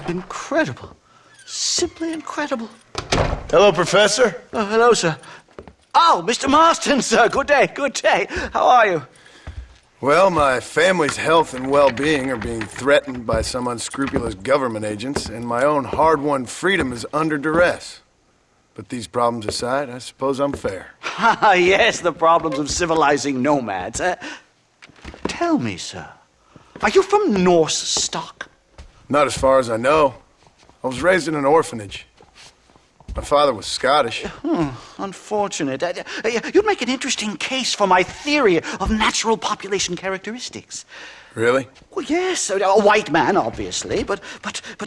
Incredible. Simply incredible. Hello, Professor. Hello, sir. Oh, Mr. Marston, sir. Good day, good day. How are you? Well, my family's health and well-being are being threatened by some unscrupulous government agents, and my own hard-won freedom is under duress. But these problems aside, I suppose I'm fair. Yes, the problems of civilizing nomads. Tell me, sir, are you from Norse stock? Not as far as I know. I was raised in an orphanage. My father was Scottish. Unfortunate. You'd make an interesting case for my theory of natural population characteristics. Really? Well, yes, a white man, obviously, but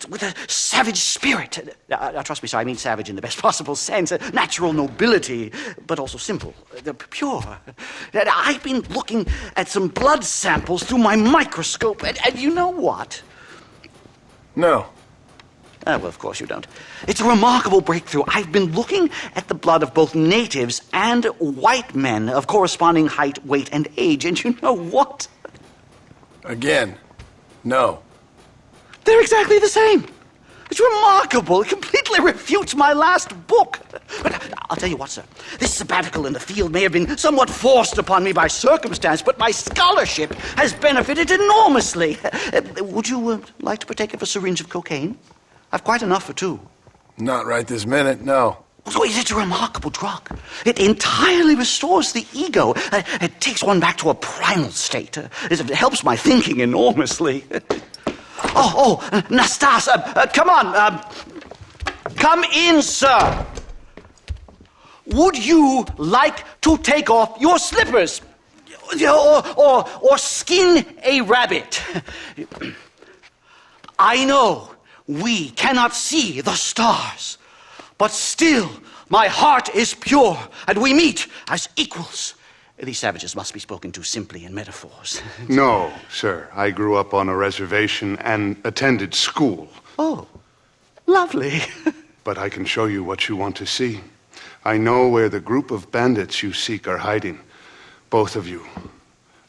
with a savage spirit. Trust me, sir, I mean savage in the best possible sense. Natural nobility, but also simple, pure. I've been looking at some blood samples through my microscope, and you know what? No. Well, of course you don't. It's a remarkable breakthrough. I've been looking at the blood of both natives and white men of corresponding height, weight, and age, and you know what? Again, no. They're exactly the same. It's remarkable. It completely refutes my last book. But I'll tell you what, sir. This sabbatical in the field may have been somewhat forced upon me by circumstance, but my scholarship has benefited enormously. Would you like to partake of a syringe of cocaine? I've quite enough for two. Not right this minute, no. So it's a remarkable drug. It entirely restores the ego. It takes one back to a primal state. It helps my thinking enormously. Nastas, come on. Come in, sir. Would you like to take off your slippers? Or skin a rabbit? I know we cannot see the stars, but still my heart is pure, and we meet as equals. These savages must be spoken to simply in metaphors. No, sir. I grew up on a reservation and attended school. Oh, lovely. But I can show you what you want to see. I know where the group of bandits you seek are hiding. Both of you.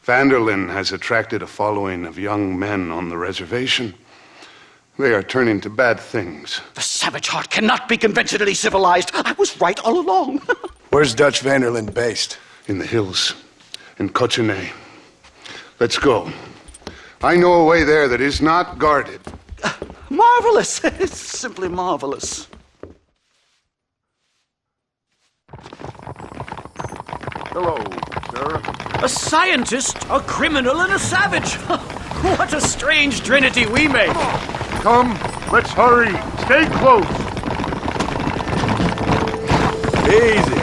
Vanderlyn has attracted a following of young men on the reservation. They are turning to bad things. The savage heart cannot be conventionally civilized. I was right all along. Where's Dutch Vanderlyn based? In the hills, in Cochene. Let's go. I know a way there that is not guarded. Marvelous. It's simply marvelous. Hello, sir. A scientist, a criminal, and a savage. What a strange trinity we make. Come, let's hurry. Stay close. Easy,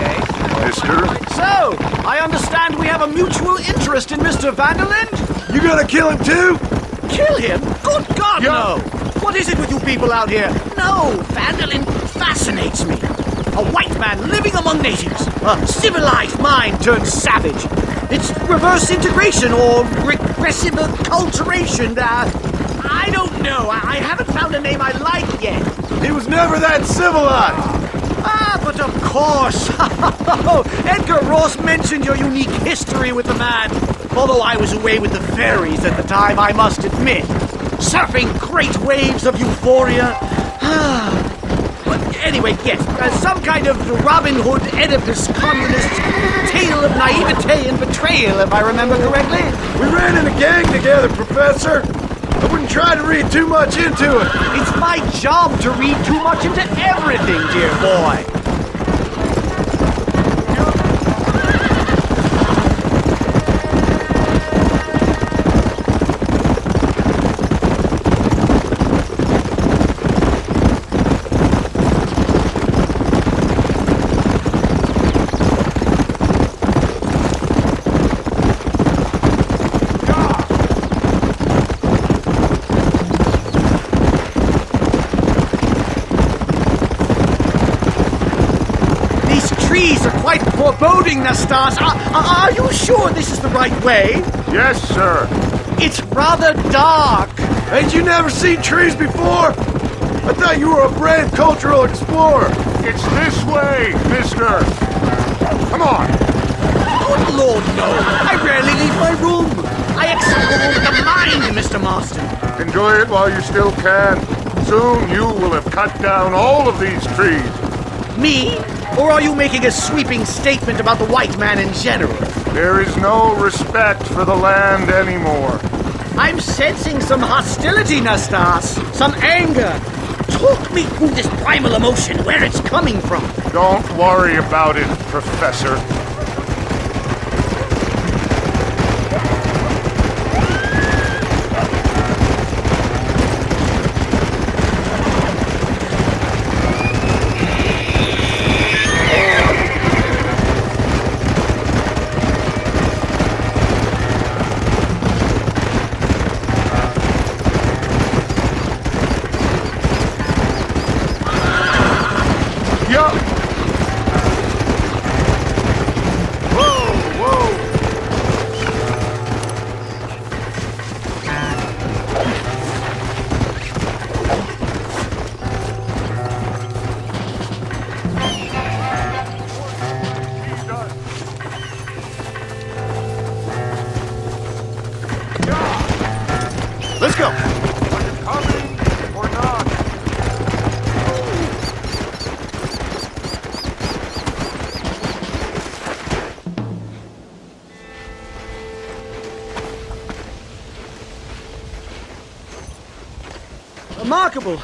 mister. So, I understand we have a mutual interest in Mr. Vanderlyn? You gonna kill him too? Kill him? Good God, Yeah. no! What is it with you people out here? No, Vanderlyn fascinates me. A white man living among natives. A civilized mind turned savage. It's reverse integration or regressive acculturation. I don't know. I haven't found a name I like yet. He was never that civilized. But of course. Edgar Ross mentioned your unique history with the man. Although I was away with the fairies at the time, I must admit. Surfing great waves of euphoria. But anyway, yes, some kind of Robin Hood, Oedipus, communist tale of naivete and betrayal, if I remember correctly. We ran in a gang together, Professor. I wouldn't try to read too much into it. It's my job to read too much into everything, dear boy. Foreboding, Nastas. Are you sure this is the right way? Yes, sir. It's rather dark. Ain't you never seen trees before? I thought you were a brave cultural explorer. It's this way, mister. Come on. Good Lord, no. I rarely leave my room. I explore the mind, Mr. Marston. Enjoy it while you still can. Soon you will have cut down all of these trees. Me? Or are you making a sweeping statement about the white man in general? There is no respect for the land anymore. I'm sensing some hostility, Nastas. Some anger. Talk me through this primal emotion, where it's coming from. Don't worry about it, Professor. Let's go. Coming or not? Remarkable.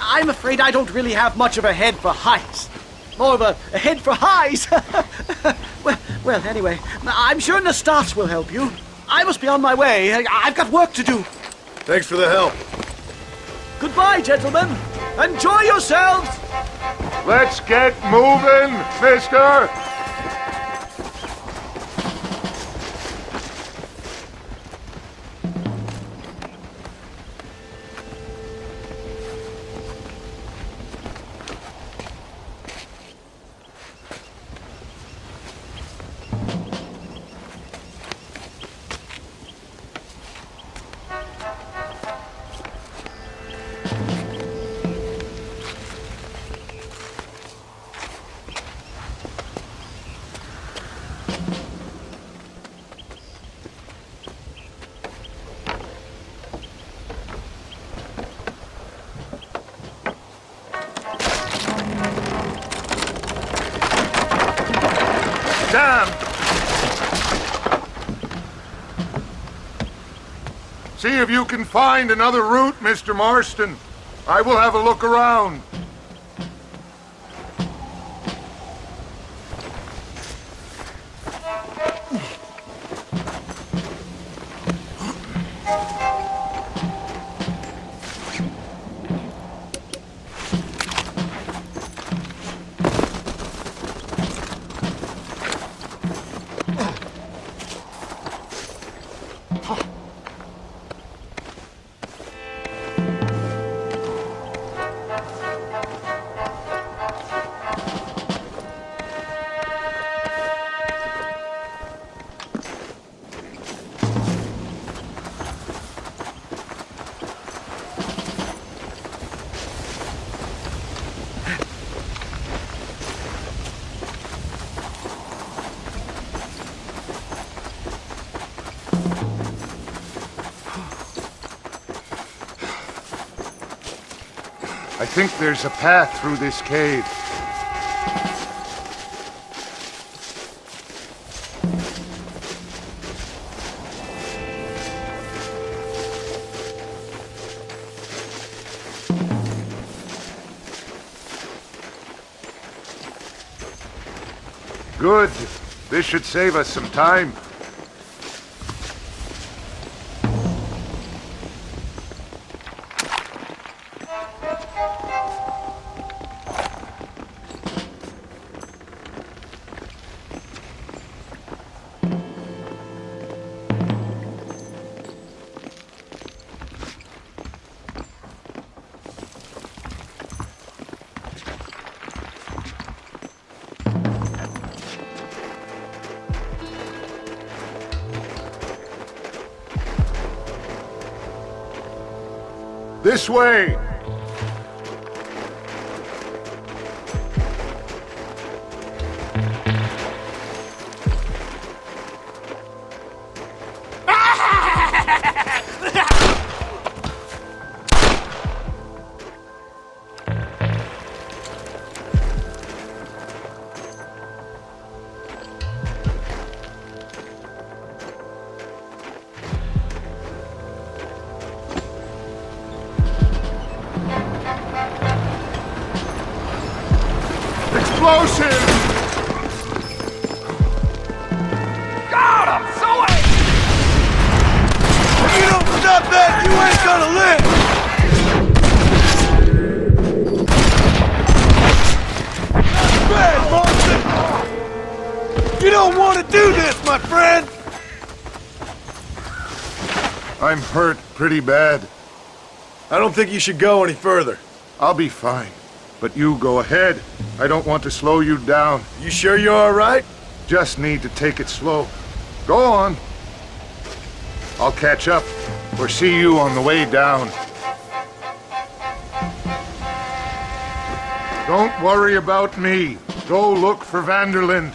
I'm afraid I don't really have much of a head for heights. More of a head for highs. well, anyway, I'm sure Nastas will help you. I must be on my way. I've got work to do. Thanks for the help. Goodbye, gentlemen. Enjoy yourselves. Let's get moving, mister! Damn! See if you can find another route, Mr. Marston. I will have a look around. I think there's a path through this cave. Good. This should save us some time. This way! explosive! Got him! So If you don't stop that, you ain't gonna live! Bad, Martin! You don't want to do this, my friend! I'm hurt pretty bad. I don't think you should go any further. I'll be fine. But you go ahead. I don't want to slow you down. You sure you're all right? Just need to take it slow. Go on. I'll catch up or see you on the way down. Don't worry about me. Go look for Vanderlyn.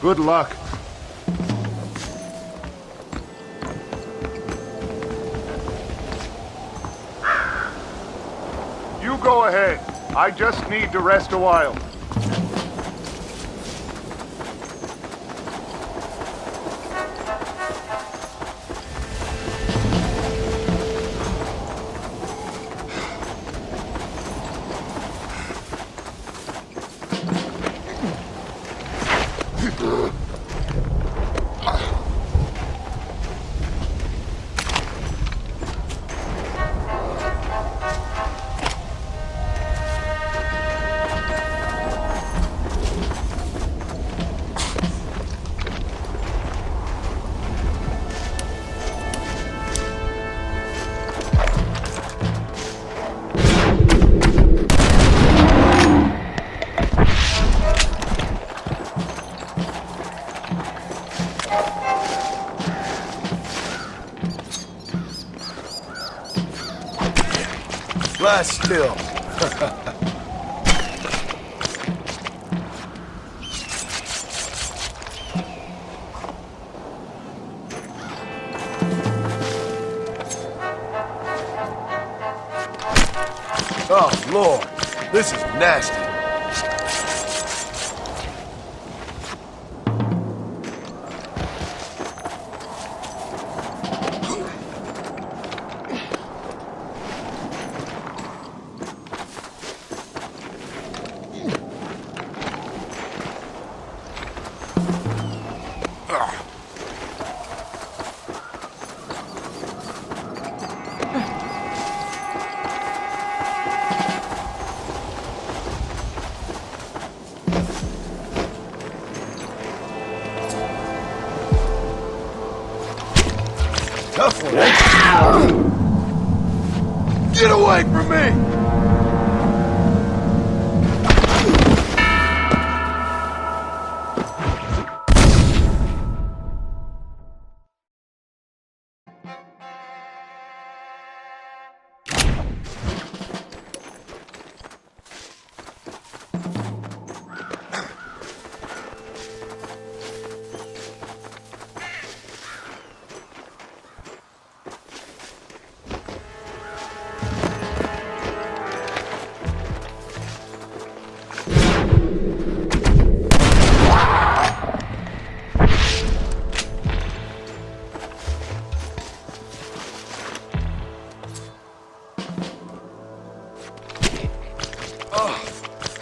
Good luck. You go ahead. I just need to rest a while. Lie still. Oh, Lord. This is nasty. Tough one, eh? Get away from me!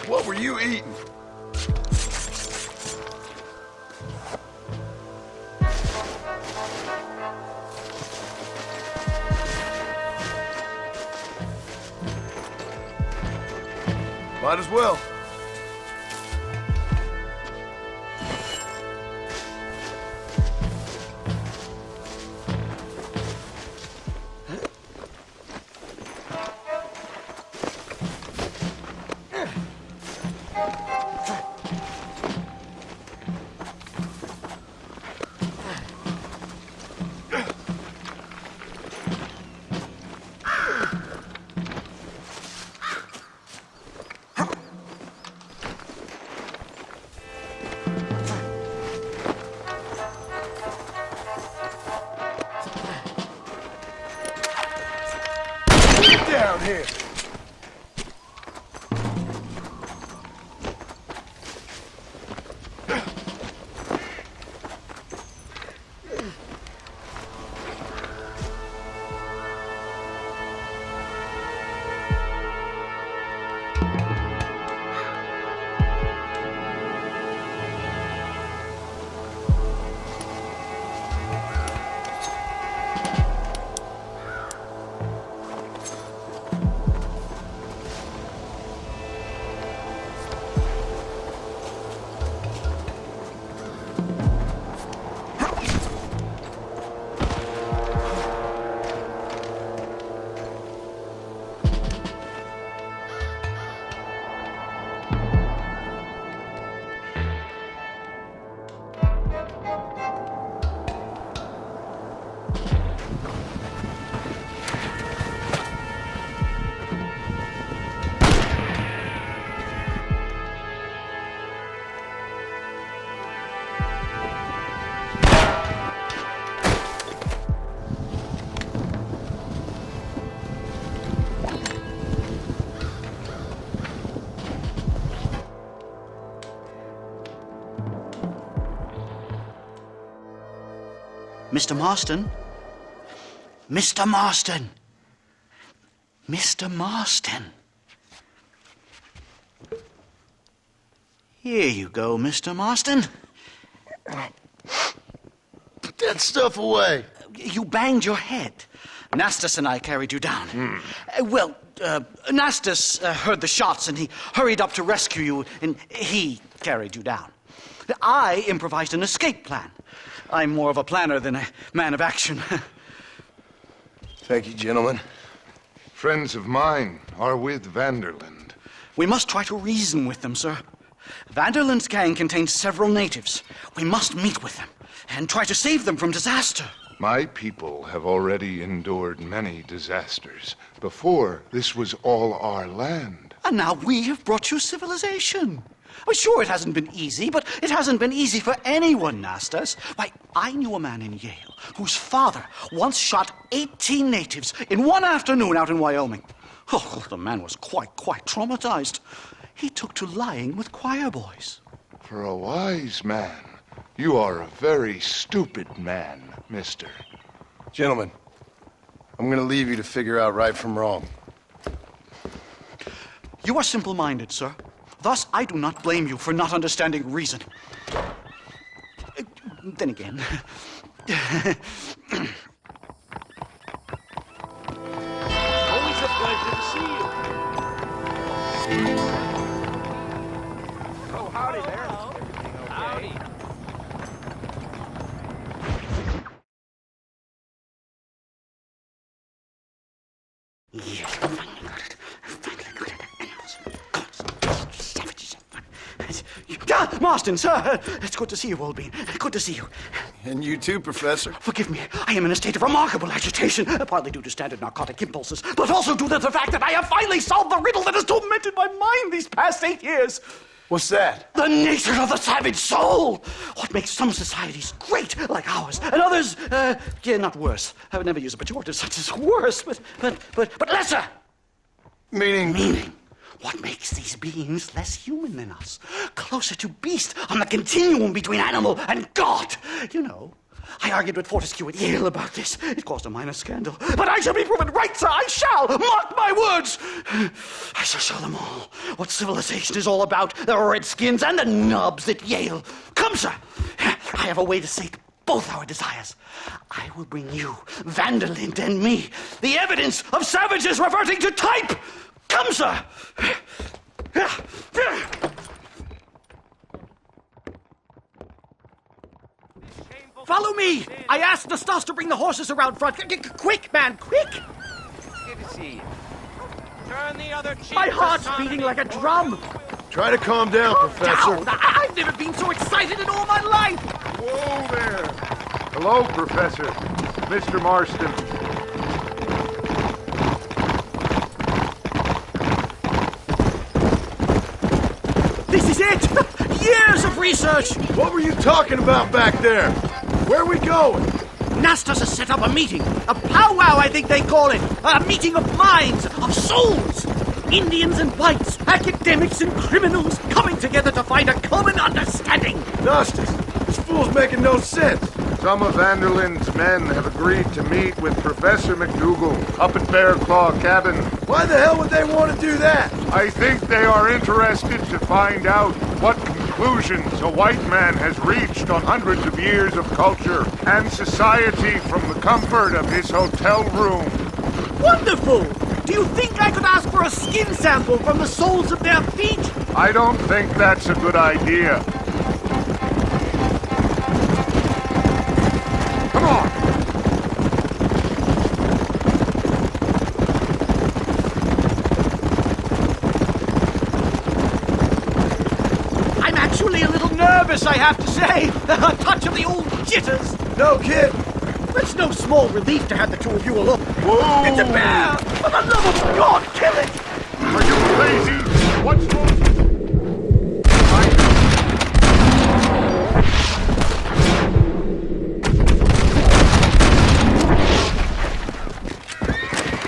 What were you eating? Might as well. Down here. Mr. Marston? Mr. Marston! Mr. Marston! Here you go, Mr. Marston. Put that stuff away. You banged your head. Nastas and I carried you down. Nastas heard the shots and he hurried up to rescue you, and he carried you down. I improvised an escape plan. I'm more of a planner than a man of action. Thank you, gentlemen. Friends of mine are with Vanderland. We must try to reason with them, sir. Vanderland's gang contains several natives. We must meet with them and try to save them from disaster. My people have already endured many disasters. Before, this was all our land. And now we have brought you civilization. Well, sure, it hasn't been easy, but it hasn't been easy for anyone, Nastas. Why, I knew a man in Yale whose father once shot 18 natives in one afternoon out in Wyoming. Oh, the man was quite traumatized. He took to lying with choir boys. For a wise man, you are a very stupid man, mister. Gentlemen, I'm going to leave you to figure out right from wrong. You are simple-minded, sir. Thus, I do not blame you for not understanding reason. Then again... Always a pleasure to see you. Oh, howdy there. Everything okay? Howdy. Yes, finally got it. Marston, sir! It's good to see you, old bean. Good to see you. And you too, Professor. Forgive me. I am in a state of remarkable agitation, partly due to standard narcotic impulses, but also due to the fact that I have finally solved the riddle that has tormented my mind these past 8 years. What's that? The nature of the savage soul! What makes some societies great, like ours, and others, not worse. I would never use a pejorative such as worse, but lesser! Meaning. What makes these beings less human than us? Closer to beast on the continuum between animal and God. You know, I argued with Fortescue at Yale about this. It caused a minor scandal. But I shall be proven right, sir. I shall. Mark my words. I shall show them all what civilization is all about. The redskins and the nubs at Yale. Come, sir. I have a way to sate both our desires. I will bring you, Vanderland and me, the evidence of savages reverting to type. Come, sir! Follow me! I asked Nastas to bring the horses around front. Quick, man, quick! Good to see you. Turn the other cheek. My heart's beating like a drum. Try to calm down, Professor. Down. I've never been so excited in all my life. Whoa there. Hello, Professor. Mr. Marston. This is it! Years of research! What were you talking about back there? Where are we going? Nastas has set up a meeting. A powwow, I think they call it. A meeting of minds, of souls. Indians and whites, academics and criminals coming together to find a common understanding. Nastas, this fool's making no sense. Some of Vanderland's men have agreed to meet with Professor McDougal up at Bear Claw Cabin. Why the hell would they want to do that? I think they are interested to find out what conclusions a white man has reached on hundreds of years of culture and society from the comfort of his hotel room. Wonderful! Do you think I could ask for a skin sample from the soles of their feet? I don't think that's a good idea. Come on! I'm actually a little nervous, I have to say. A touch of the old jitters. No kid. It's no small relief to have the two of you alone. Whoa! It's a bear! For the love of God, kill it! Are you crazy? What's wrong?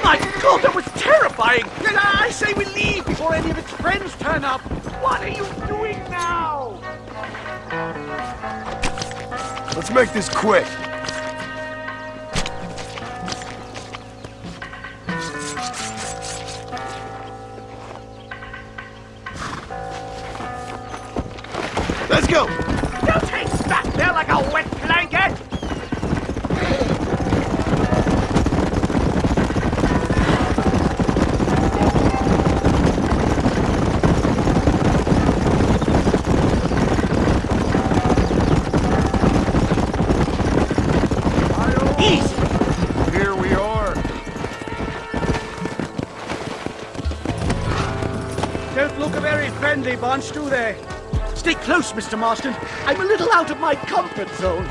My God, that was terrifying! I say we leave before any of its friends turn up. What are you doing now? Let's make this quick. look a very friendly bunch, do they? Stay close, Mr. Marston. I'm a little out of my comfort zone.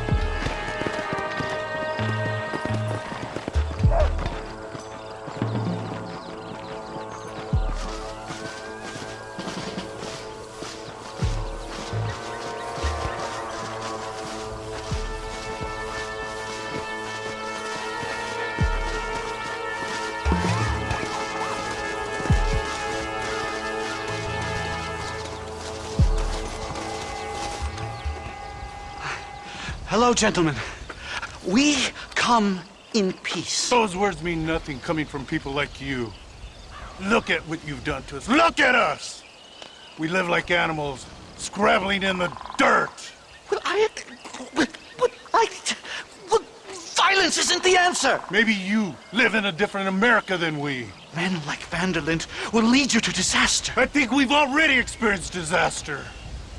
Hello, gentlemen. We come in peace. Those words mean nothing coming from people like you. Look at what you've done to us. Look at us! We live like animals, scrabbling in the dirt. Well, well, violence isn't the answer. Maybe you live in a different America than we. Men like Vanderlint will lead you to disaster. I think we've already experienced disaster.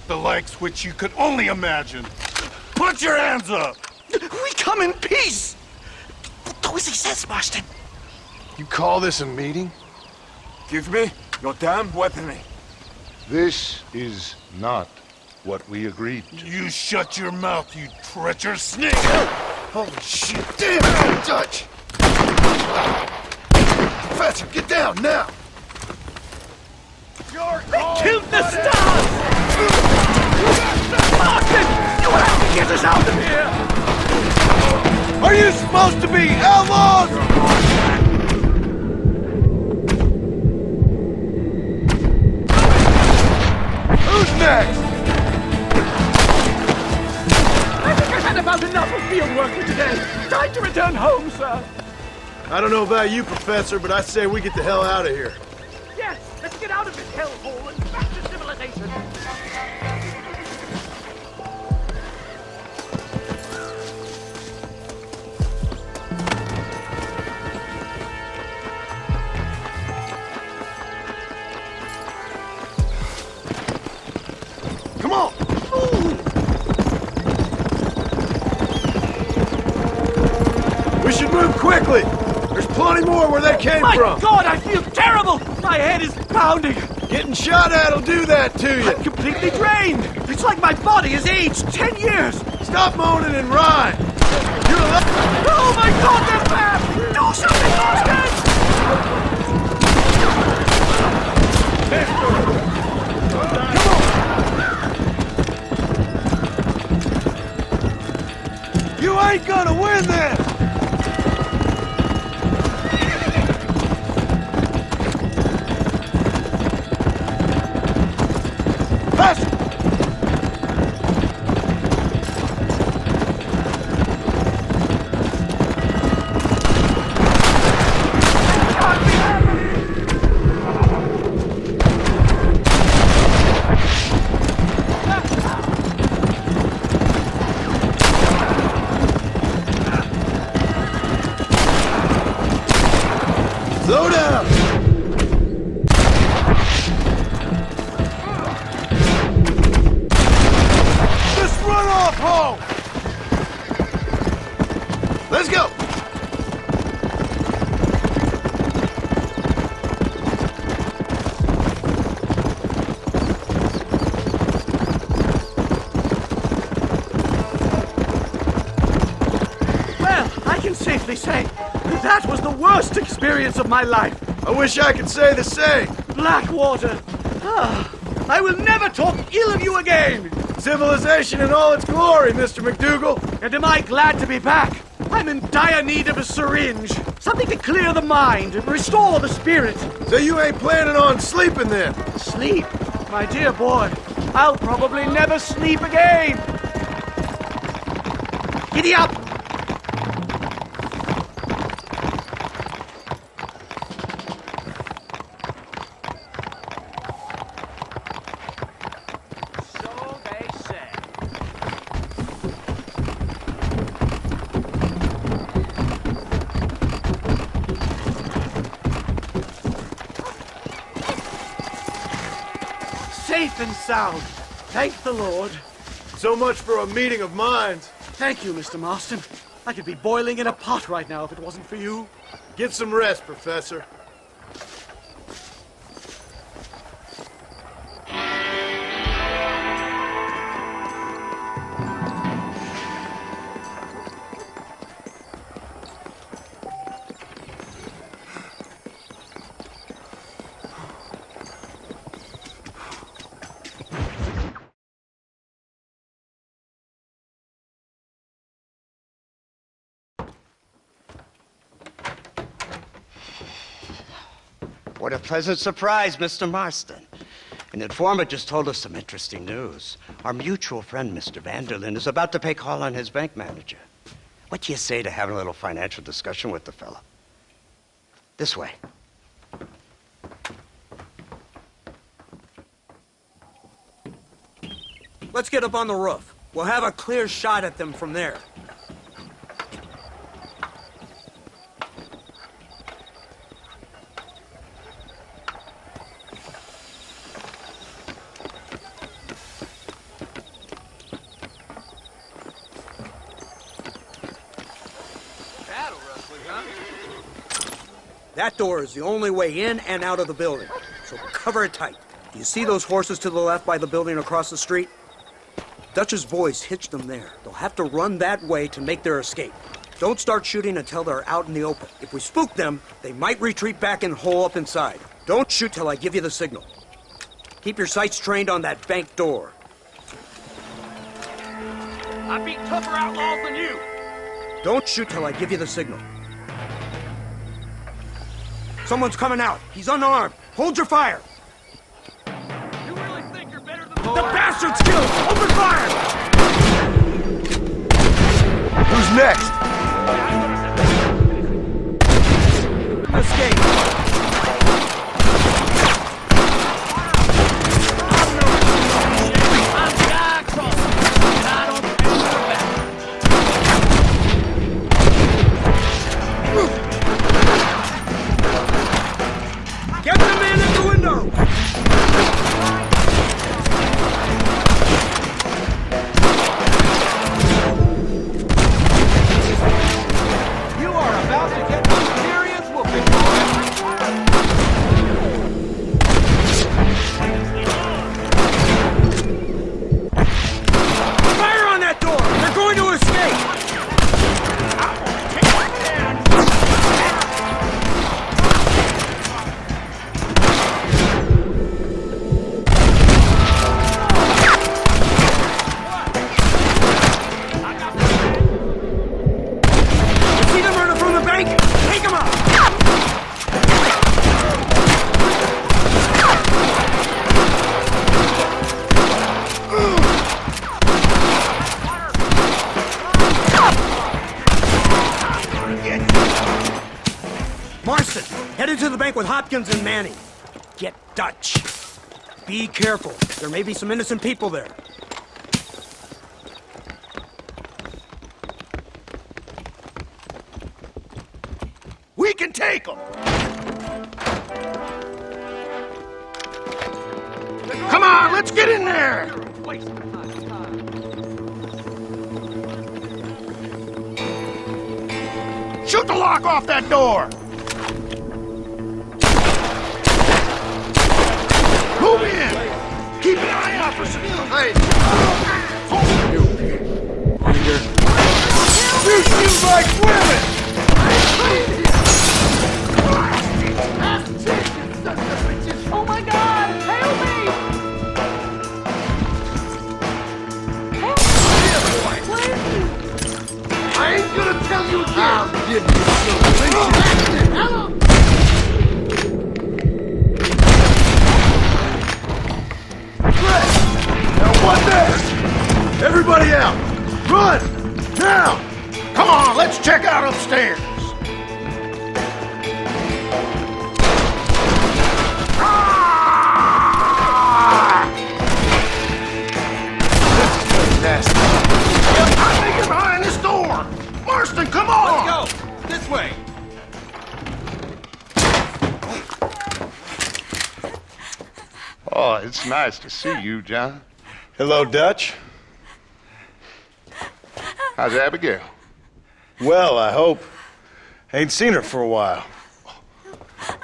The likes which you could only imagine. Put your hands up! We come in peace. Do as he says, Marston. You call this a meeting? Give me your damn weaponry. This is not what we agreed to. You shut your mouth, you treacherous snake! Holy shit! Damn it, Dutch! Professor, get down now! Killed the stars! Marston! You will have to get us out of here! Are you supposed to be outlaws? Who's next? I think I've had about enough of field work for today. Time to return home, sir. I don't know about you, Professor, but I say we get the hell out of here. Yes, let's get out of this hellhole and back to civilization. Come on! We should move quickly! There's plenty more where they came My from! God, I feel terrible! My head is pounding! Getting shot at'll do that to you! I'm completely drained! It's like my body has aged 10 years! Stop moaning and rhyme! You're Oh my God, they're back! Do something, Marston! You ain't gonna win this! Faster! Slow down! Just run off home! Let's go! Well, I can safely say that was the worst experience of my life. I wish I could say the same. Blackwater. I will never talk ill of you again. Civilization in all its glory, Mr. McDougal. And am I glad to be back? I'm in dire need of a syringe. Something to clear the mind and restore the spirit. So you ain't planning on sleeping then? Sleep? My dear boy, I'll probably never sleep again. Giddy up! So they say. Safe and sound. Thank the Lord. So much for a meeting of minds. Thank you, Mr. Marston. I could be boiling in a pot right now if it wasn't for you. Get some rest, Professor. What a pleasant surprise, Mr. Marston. An informant just told us some interesting news. Our mutual friend, Mr. Vanderlyn, is about to pay call on his bank manager. What do you say to having a little financial discussion with the fella? This way. Let's get up on the roof. We'll have a clear shot at them from there. That door is the only way in and out of the building, so cover it tight. Do you see those horses to the left by the building across the street? Dutch's boys hitched them there. They'll have to run that way to make their escape. Don't start shooting until they're out in the open. If we spook them, they might retreat back and hole up inside. Don't shoot till I give you the signal. Keep your sights trained on that bank door. I beat tougher outlaws than you. Don't shoot till I give you the signal. Someone's coming out. He's unarmed. Hold your fire. You really think you're better than The bastard's killed! Open fire! Who's next? Escape. I'm Guy Crawford, and I don't pay your back. Get the man at the window! You are about to get some serious whooping, boy. Fire on that door! They're going to escape! See the murder from the bank? Take him out! Marston, headed to the bank with Hopkins and Manning. Get Dutch. Be careful. There may be some innocent people there. We can take them! Come on, let's get in there! Shoot the lock off that door! Move in! Keep an eye out for civilians! Hey! You seem like women! Oh my God! Help me! Help me! Please! I ain't gonna tell you again! I'll give you some. Now what next? Everybody out! Run! Now! Come on, let's check out upstairs! Nasty. I think you're behind this door! Marston, come on! Go! This way! Oh, it's nice to see you, John. Hello, Dutch. How's Abigail? Well, I hope. Ain't seen her for a while.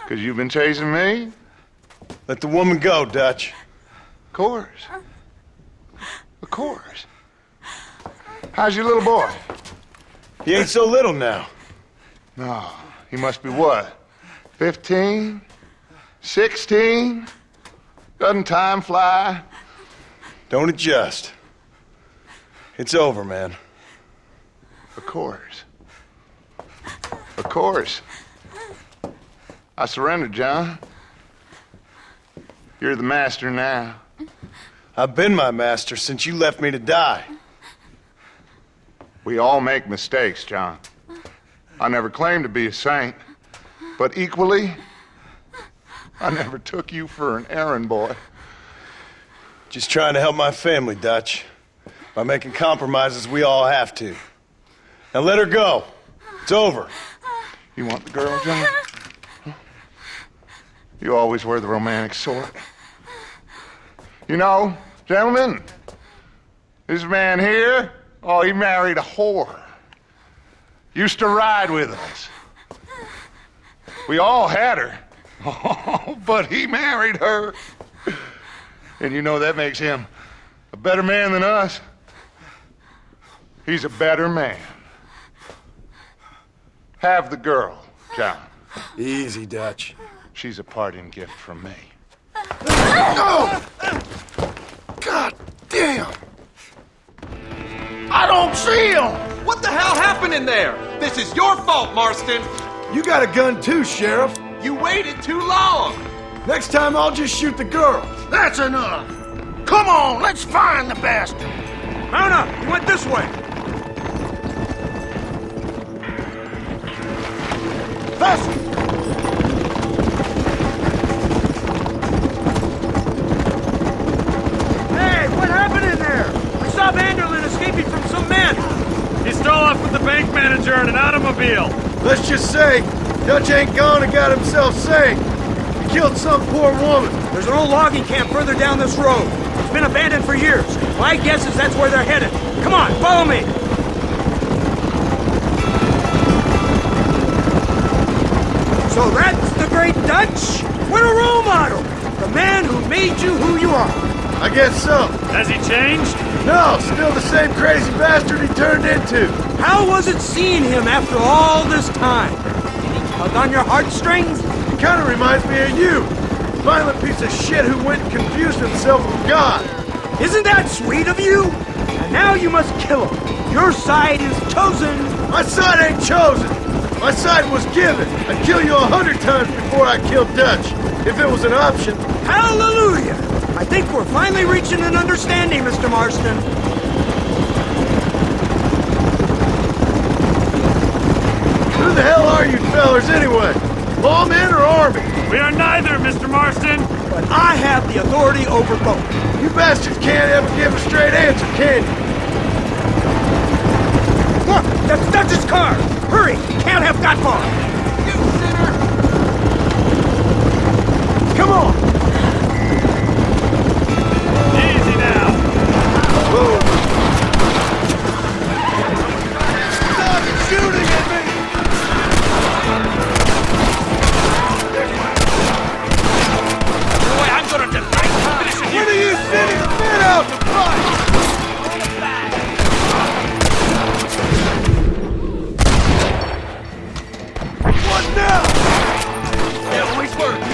'Cause you've been chasing me? Let the woman go, Dutch. Of course. Of course. How's your little boy? He ain't so little now. No, he must be what? 15? 16? Doesn't time fly? Don't adjust. It's over, man. Of course. Of course. I surrendered, John. You're the master now. I've been my master since you left me to die. We all make mistakes, John. I never claimed to be a saint, but equally, I never took you for an errand boy. Just trying to help my family, Dutch. By making compromises we all have to. Now let her go. It's over. You want the girl, John? You always were the romantic sort. You know, gentlemen, this man here, oh, he married a whore. Used to ride with us. We all had her. Oh, but he married her. And you know that makes him a better man than us. He's a better man. Have the girl, John. Easy, Dutch. She's a parting gift from me. Oh! God damn! I don't see him! What the hell happened in there? This is your fault, Marston. You got a gun too, Sheriff. You waited too long. Next time I'll just shoot the girl. That's enough! Come on, let's find the bastard! Mount up! He went this way! Faster! Hey, what happened in there? I saw Vanderlyn escaping from some men. He stole off with the bank manager in an automobile. Let's just say, Dutch ain't gone and got himself saved. He killed some poor woman. There's an old logging camp further down this road. It's been abandoned for years. My guess is that's where they're headed. Come on, follow me! So that's the great Dutch? What a role model! The man who made you who you are. I guess so. Has he changed? No, still the same crazy bastard he turned into. How was it seeing him after all this time? Did he tug on your heartstrings? He kind of reminds me of you. Violent piece of shit who went and confused himself with God. Isn't that sweet of you? And now you must kill him. Your side is chosen. My side ain't chosen. My side was given. I'd kill you 100 times before I killed Dutch, if it was an option. Hallelujah! I think we're finally reaching an understanding, Mr. Marston. Who the hell are you fellers anyway? Lawmen or army? We are neither, Mr. Marston. But I have the authority over both. You bastards can't ever give a straight answer, can you? Look, that's Dutch's car. Hurry, can't have got far. You sinner! Come on! Easy now. Whoa! Stop shooting at me! Boy, I'm gonna finish it. When are you sending the men out to fight? What now? It always works.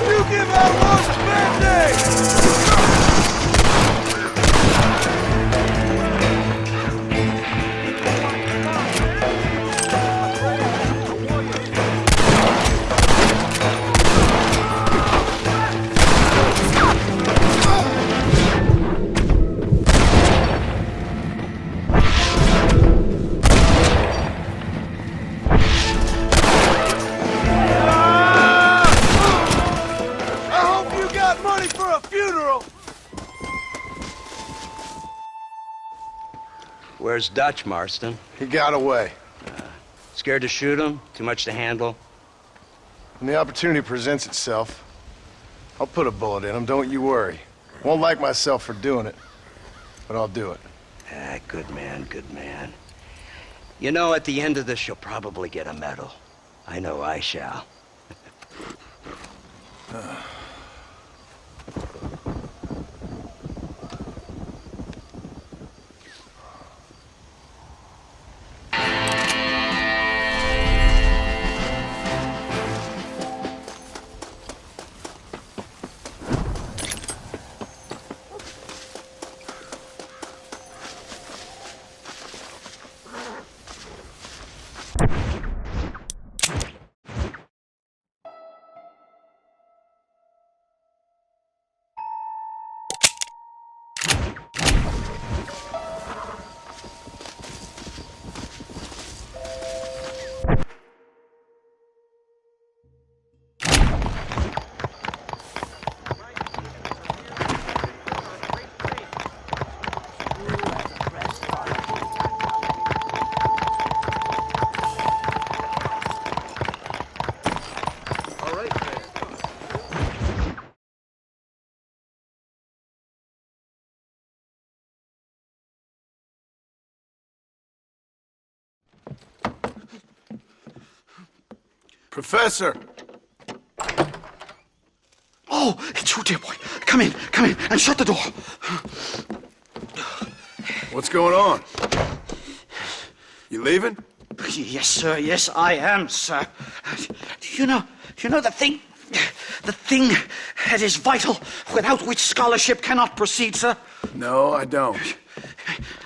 You give out one band-aid! I hope you got money for a funeral! Where's Dutch, Marston? He got away. Scared to shoot him? Too much to handle? When the opportunity presents itself, I'll put a bullet in him, don't you worry. Won't like myself for doing it, but I'll do it. Ah, good man, good man. You know, at the end of this, you'll probably get a medal. I know I shall. Professor! Oh, it's you, dear boy. Come in, and shut the door. What's going on? You leaving? Yes, sir. Yes, I am, sir. You know the thing that is vital, without which scholarship cannot proceed, sir? No, I don't.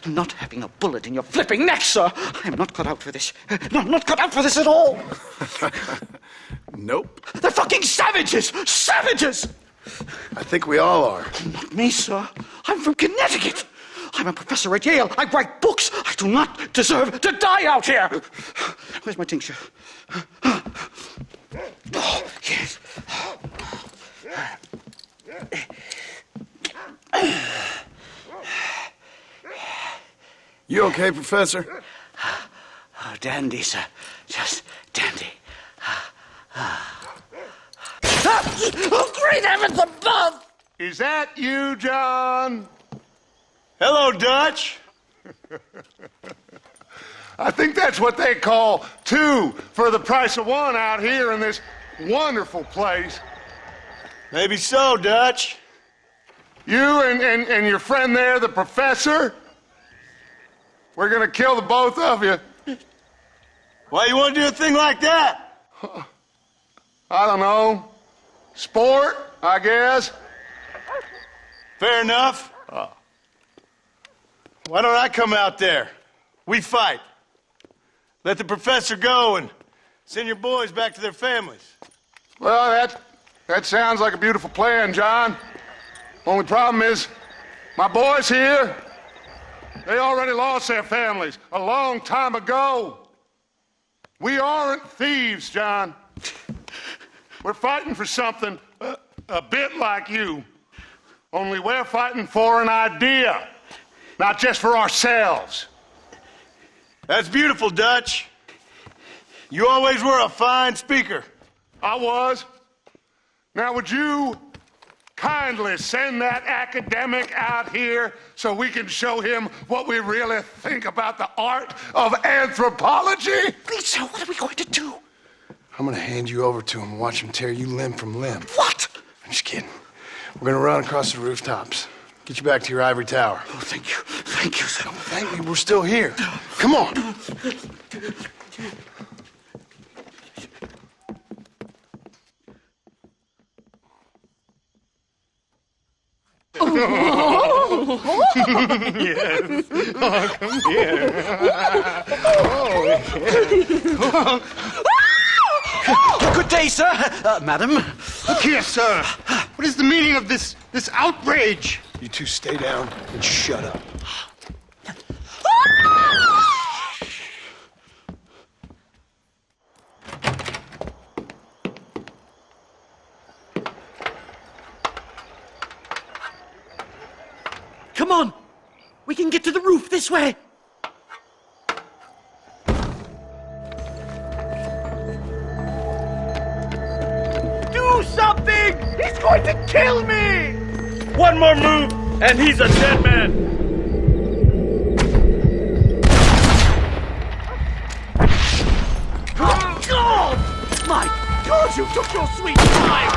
Not having a bullet in your flipping neck, sir. I am not cut out for this. No, not cut out for this at all. Nope. They're fucking savages! Savages! I think we all are. Not me, sir. I'm from Connecticut. I'm a professor at Yale. I write books. I do not deserve to die out here. Where's my tincture? Oh, yes. You okay, Professor? Oh, dandy, sir. Just dandy. Oh, great heavens above! Is that you, John? Hello, Dutch. I think that's what they call two for the price of one out here in this wonderful place. Maybe so, Dutch. You and your friend there, the professor, we're gonna kill the both of you. Why you want to do a thing like that? I don't know. Sport, I guess. Fair enough. Why don't I come out there? We fight. Let the professor go and send your boys back to their families. Well, that sounds like a beautiful plan, John. Only problem is, my boys here, they already lost their families a long time ago. We aren't thieves, John. We're fighting for something a bit like you. Only we're fighting for an idea, not just for ourselves. That's beautiful, Dutch. You always were a fine speaker. I was. Now, would you kindly send that academic out here so we can show him what we really think about the art of anthropology? Please, sir, what are we going to do? I'm gonna hand you over to him and watch him tear you limb from limb. What? I'm just kidding. We're gonna run across the rooftops. Get you back to your ivory tower. Oh, thank you. Thank you, sir. Don't thank me, we're still here. Come on. Yes. Oh, come here. Good day, sir. Madam. Look here, sir. What is the meaning of this outrage? You two stay down and shut up. Come on! We can get to the roof this way! Do something! He's going to kill me! One more move, and he's a dead man. Oh, God! My God, you took your sweet time!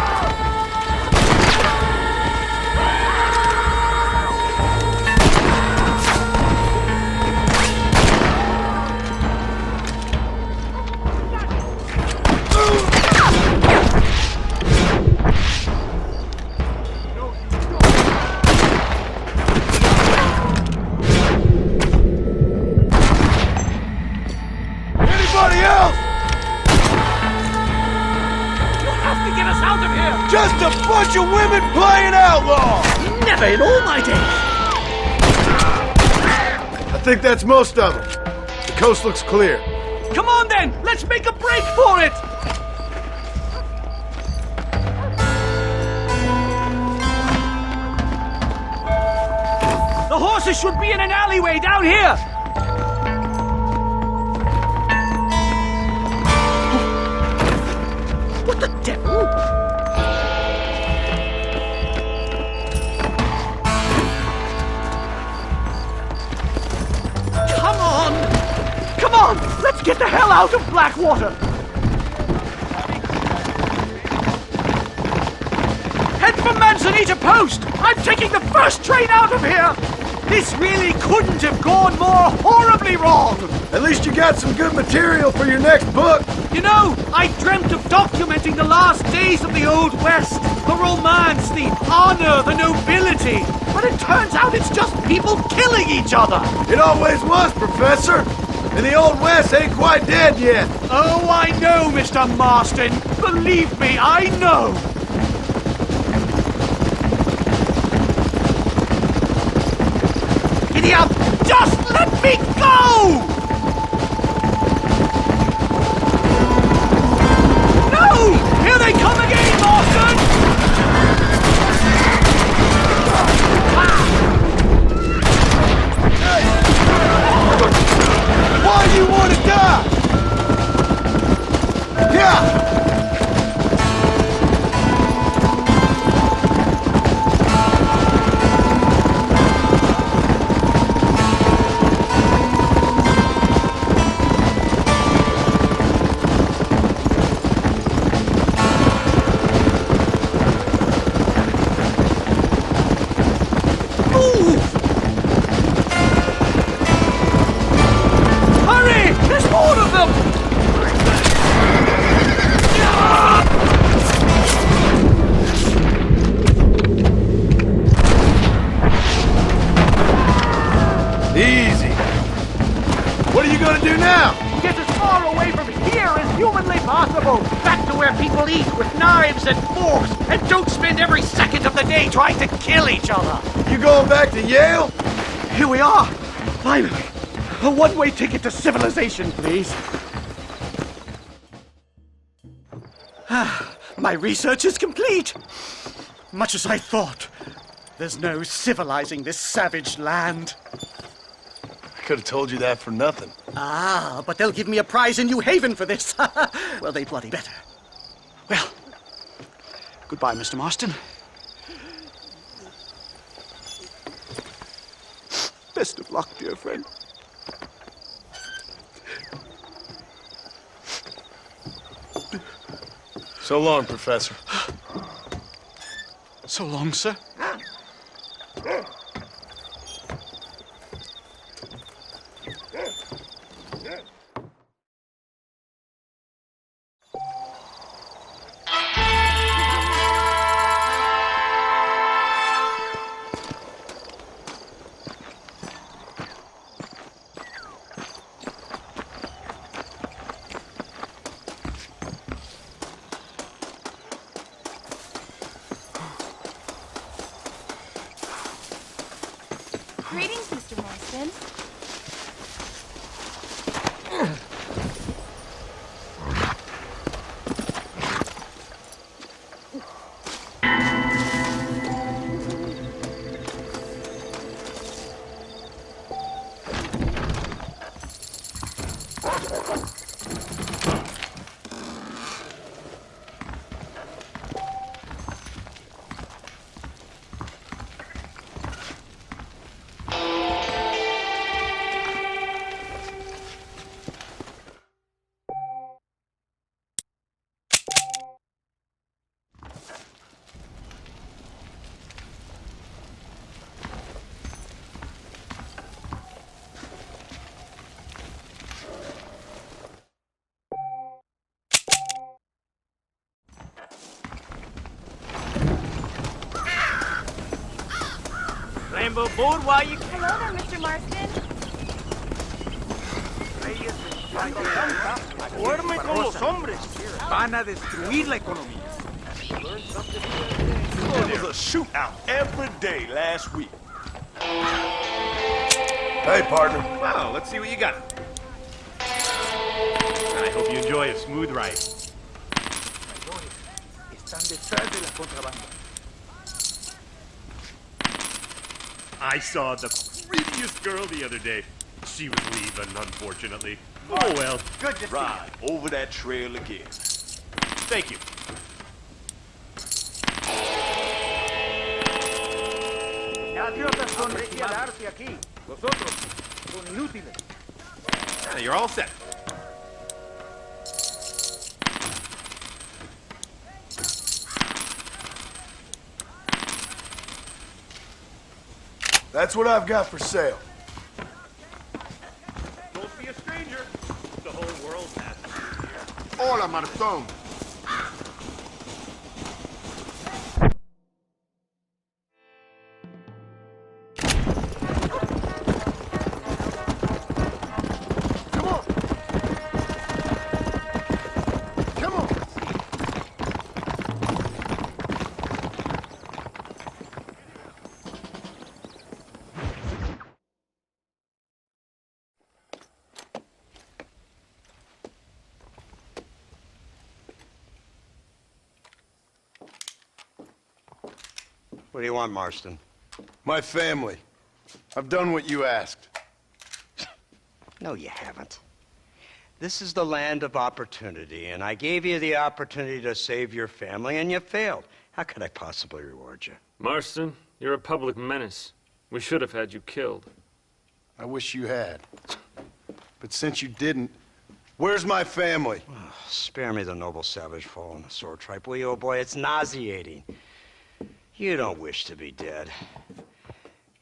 Just a bunch of women playing outlaw! Never in all my days! I think that's most of them. The coast looks clear. Come on then! Let's make a break for it! The horses should be in an alleyway down here! What the devil? Come on! Let's get the hell out of Blackwater! Head for Manzanita Post! I'm taking the first train out of here! This really couldn't have gone more horribly wrong! At least you got some good material for your next book. You know, I dreamt of documenting the last days of the Old West. The romance, the honor, the nobility. But it turns out it's just people killing each other. It always was, Professor. And the Old West ain't quite dead yet. Oh, I know, Mr. Marston. Believe me, I know. Giddy up! Just let me go! No! Here they come again, Marston! Why do you want to die? Yeah! Easy. What are you gonna do now? Get as far away from here as humanly possible. Back to where people eat with knives and forks and don't spend every second of the day trying to kill each other. You going back to Yale? Here we are. Finally. A one-way ticket to civilization, please. My research is complete. Much as I thought. There's no civilizing this savage land. I could have told you that for nothing. Ah, but they'll give me a prize in New Haven for this. Well, they bloody better. Well, goodbye, Mr. Marston. Best of luck, dear friend. So long, Professor. So long, sir. Greetings, Mr. Marston. Rainbow board while you Hello there, Mr. Marston. Duerme con los hombres. van a destruir la economía. There was a shootout every day last week. Hey, partner. Well, let's see what you got. I hope you enjoy a smooth ride. I saw the prettiest girl the other day. She was leaving, unfortunately. Oh well. Good to see Ride over that trail again. Thank you. Adiós son retirarse aquí. Los otros son inútiles. You're all set. That's what I've got for sale. Don't be a stranger. The whole world has to be here. Hola, Marzón. Come on! Come on! What do you want, Marston? My family. I've done what you asked. No, you haven't. This is the land of opportunity, and I gave you the opportunity to save your family, and you failed. How could I possibly reward you? Marston, you're a public menace. We should have had you killed. I wish you had. But since you didn't, where's my family? Oh, spare me the noble savage fall in the sword tripe, will you, old boy? It's nauseating. You don't wish to be dead.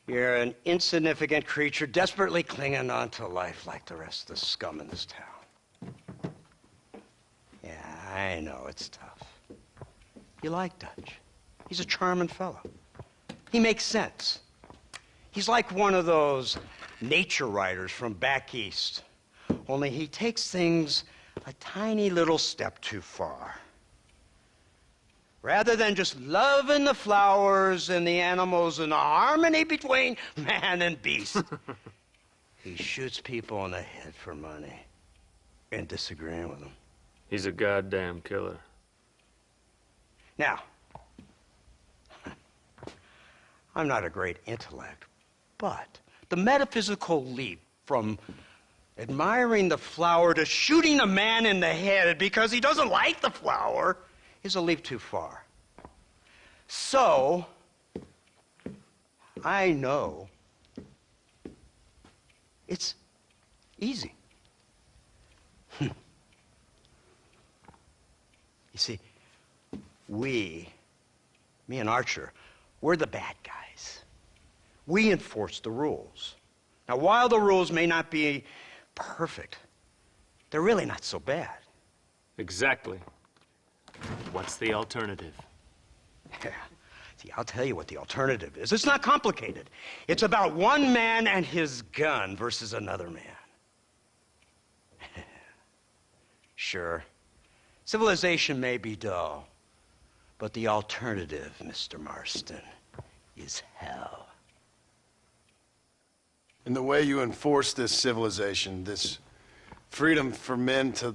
You're an insignificant creature desperately clinging on to life like the rest of the scum in this town. Yeah, I know, it's tough. You like Dutch. He's a charming fellow. He makes sense. He's like one of those nature writers from back east. Only he takes things a tiny little step too far. Rather than just loving the flowers and the animals and the harmony between man and beast, he shoots people in the head for money and disagreeing with them. He's a goddamn killer. Now, I'm not a great intellect, but the metaphysical leap from admiring the flower to shooting a man in the head because he doesn't like the flower is a leap too far. So, I know it's easy. You see, me and Archer, we're the bad guys. We enforce the rules. Now, while the rules may not be perfect, they're really not so bad. Exactly. What's the alternative? Yeah. See, I'll tell you what the alternative is. It's not complicated. It's about one man and his gun versus another man. Sure, civilization may be dull, but the alternative, Mr. Marston, is hell. And the way you enforce this civilization, this freedom for men to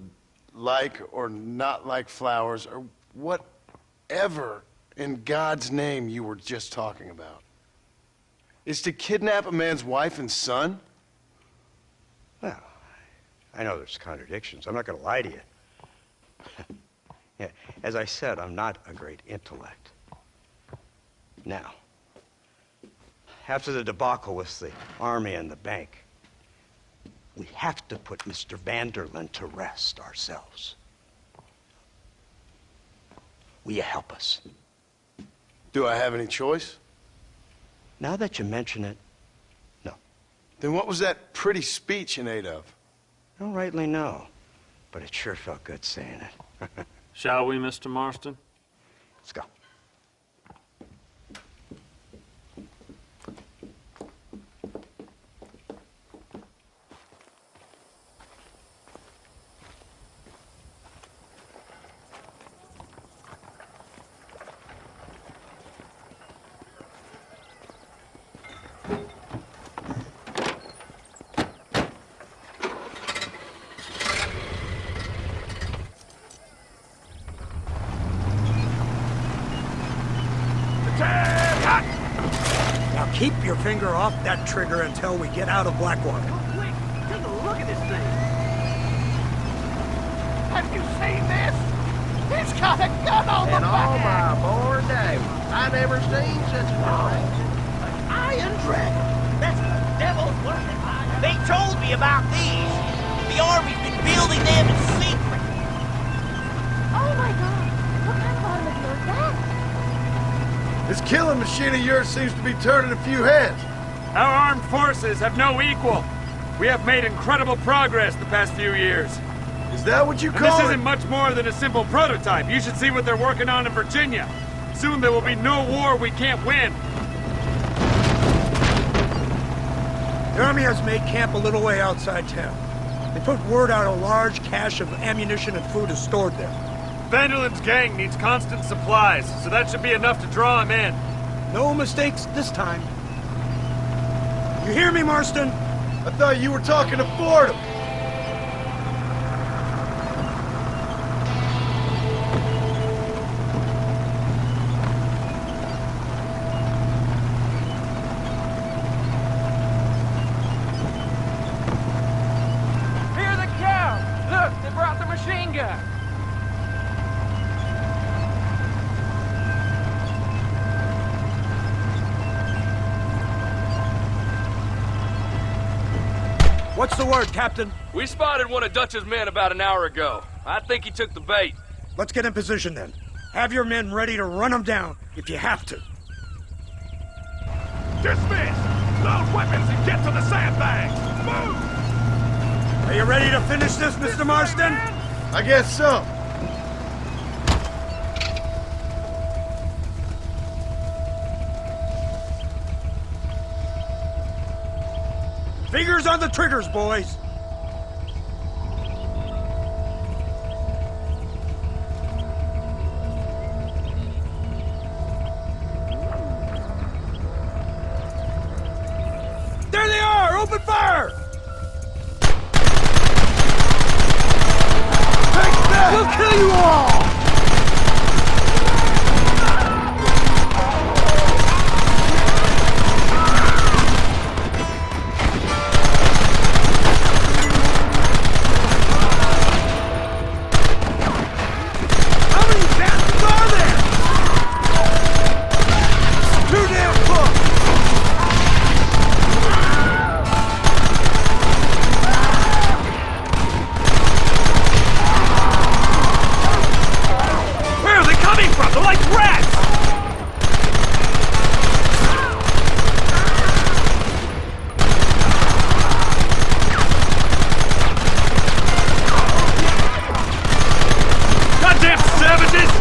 like or not like flowers, or whatever in God's name you were just talking about, is to kidnap a man's wife and son? Well, I know there's contradictions. I'm not going to lie to you. Yeah, as I said, I'm not a great intellect. Now, after the debacle with the army and the bank, we have to put Mr. Vanderlyn to rest ourselves. Will you help us? Do I have any choice? Now that you mention it, no. Then what was that pretty speech in aid of? I don't rightly know, but it sure felt good saying it. Shall we, Mr. Marston? Let's go. Now keep your finger off that trigger until we get out of Blackwater. Quick, take a look at this thing. Have you seen this? He's got a gun on the back. all my born days, I never seen such a thing. Iron Dragon. That's the devil's working iron. They told me about these. The army's been building them in secret. Oh my god, what kind of automobile is that? This killing machine of yours seems to be turning a few heads. Our armed forces have no equal. We have made incredible progress the past few years. Is that what you And call this it? isn't much more than a simple prototype. You should see what they're working on in Virginia. Soon there will be no war we can't win. The army has made camp a little way outside town. They put word out a large cache of ammunition and food is stored there. Vanderlin's gang needs constant supplies, so that should be enough to draw him in. No mistakes this time. You hear me, Marston? I thought you were talking to Fordham. Here they come! Look, they brought the machine gun! What's the word, Captain? We spotted one of Dutch's men about an hour ago. I think he took the bait. Let's get in position then. Have your men ready to run them down if you have to. Dismiss! Load weapons and get to the sandbags! Move! Are you ready to finish this, Mr. Marston? I guess so. Fingers on the triggers, boys. There they are! Open fire! We'll kill you all! How many bastards are there? Too damn close! Where are they coming from? They're like rats! Goddamn savages!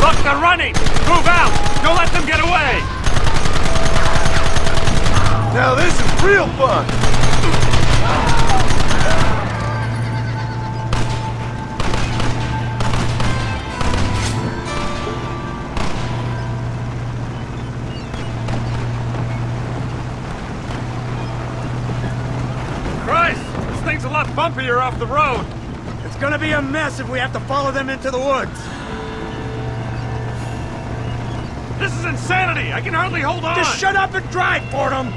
Look, they're running! Move out! Don't let them get away! Now this is real fun. Christ! This thing's a lot bumpier off the road! It's gonna be a mess if we have to follow them into the woods. This is insanity! I can hardly hold on! Just shut up and drive, Fordham!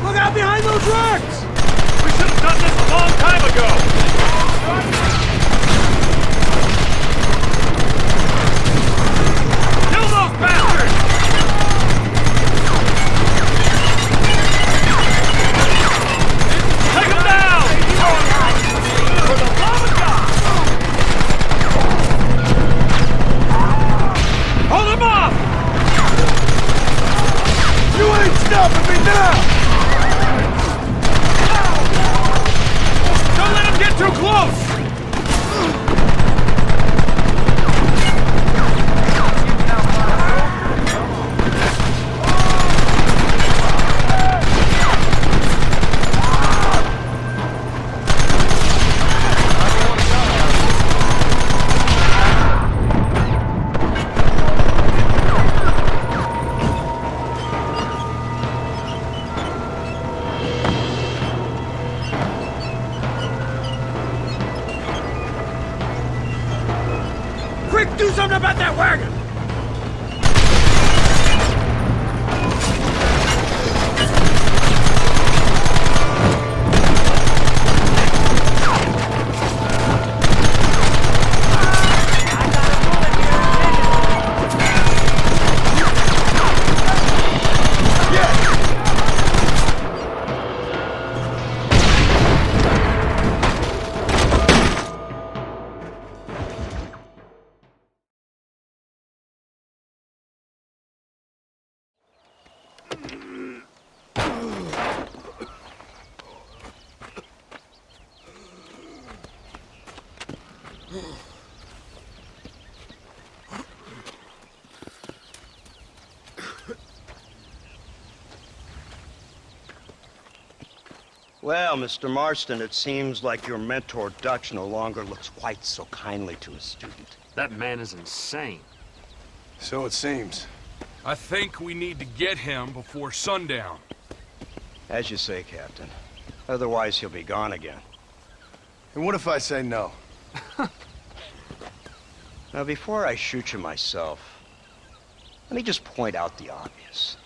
Look out behind those rocks! We should have done this a long time ago! Kill those bastards! Take them down! For the love of God! Hold them off! You ain't stopping me now! Don't let them get too close! Well, Mr. Marston, it seems like your mentor Dutch no longer looks quite so kindly to his student. That man is insane. So it seems. I think we need to get him before sundown. As you say, Captain. Otherwise, he'll be gone again. And what if I say no? Now, before I shoot you myself, let me just point out the obvious.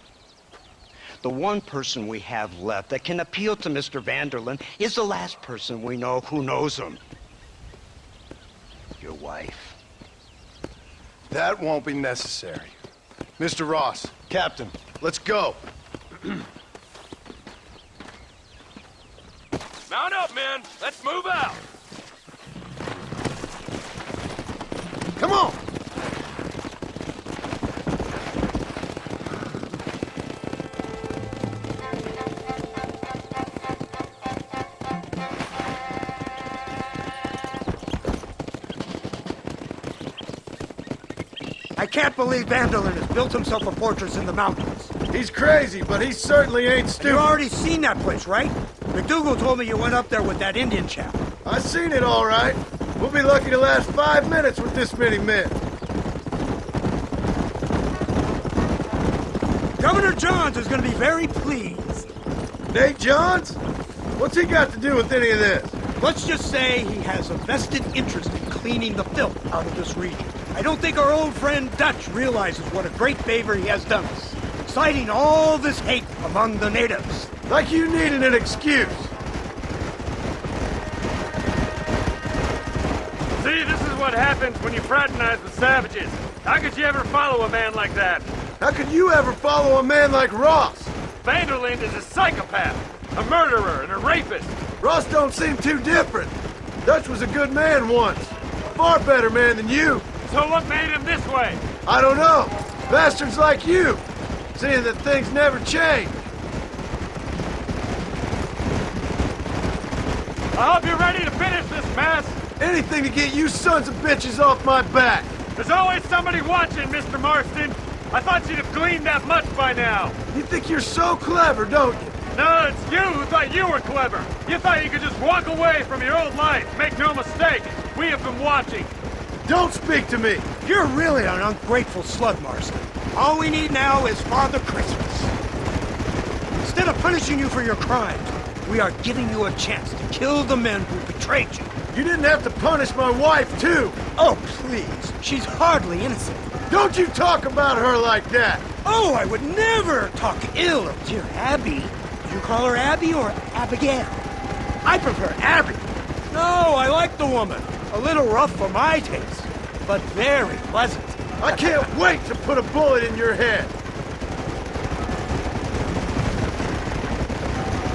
The one person we have left that can appeal to Mr. Vanderlyn is the last person we know who knows him. Your wife. That won't be necessary. Mr. Ross, Captain, let's go. Mount up, men. Let's move out. Come on! I can't believe Vanderlyn has built himself a fortress in the mountains. He's crazy, but he certainly ain't stupid. You already seen that place, right? McDougal told me you went up there with that Indian chap. I seen it all right. We'll be lucky to last 5 minutes with this many men. Governor Johns is going to be very pleased. Nate Johns? What's he got to do with any of this? Let's just say he has a vested interest in cleaning the filth out of this region. I don't think our old friend Dutch realizes what a great favor he has done us, inciting all this hate among the natives. Like you needed an excuse. See, this is what happens when you fraternize with savages. How could you ever follow a man like that? How could you ever follow a man like Ross? Vanderlyn is a psychopath, a murderer, and a rapist. Ross don't seem too different. Dutch was a good man once. A far better man than you. So what made him this way? I don't know. Bastards like you. Seeing that things never change. I hope you're ready to finish this mess. Anything to get you sons of bitches off my back. There's always somebody watching, Mr. Marston. I thought you'd have gleaned that much by now. You think you're so clever, don't you? No, it's you who thought you were clever. You thought you could just walk away from your old life. Make no mistake, we have been watching. Don't speak to me. You're really an ungrateful slug, Marston. All we need now is Father Christmas. Instead of punishing you for your crimes, we are giving you a chance to kill the men who betrayed you. You didn't have to punish my wife, too. Oh, please. She's hardly innocent. Don't you talk about her like that. Oh, I would never talk ill of dear Abby. Do you call her Abby or Abigail? I prefer Abby. No, I like the woman. A little rough for my taste, but very pleasant. I can't wait to put a bullet in your head.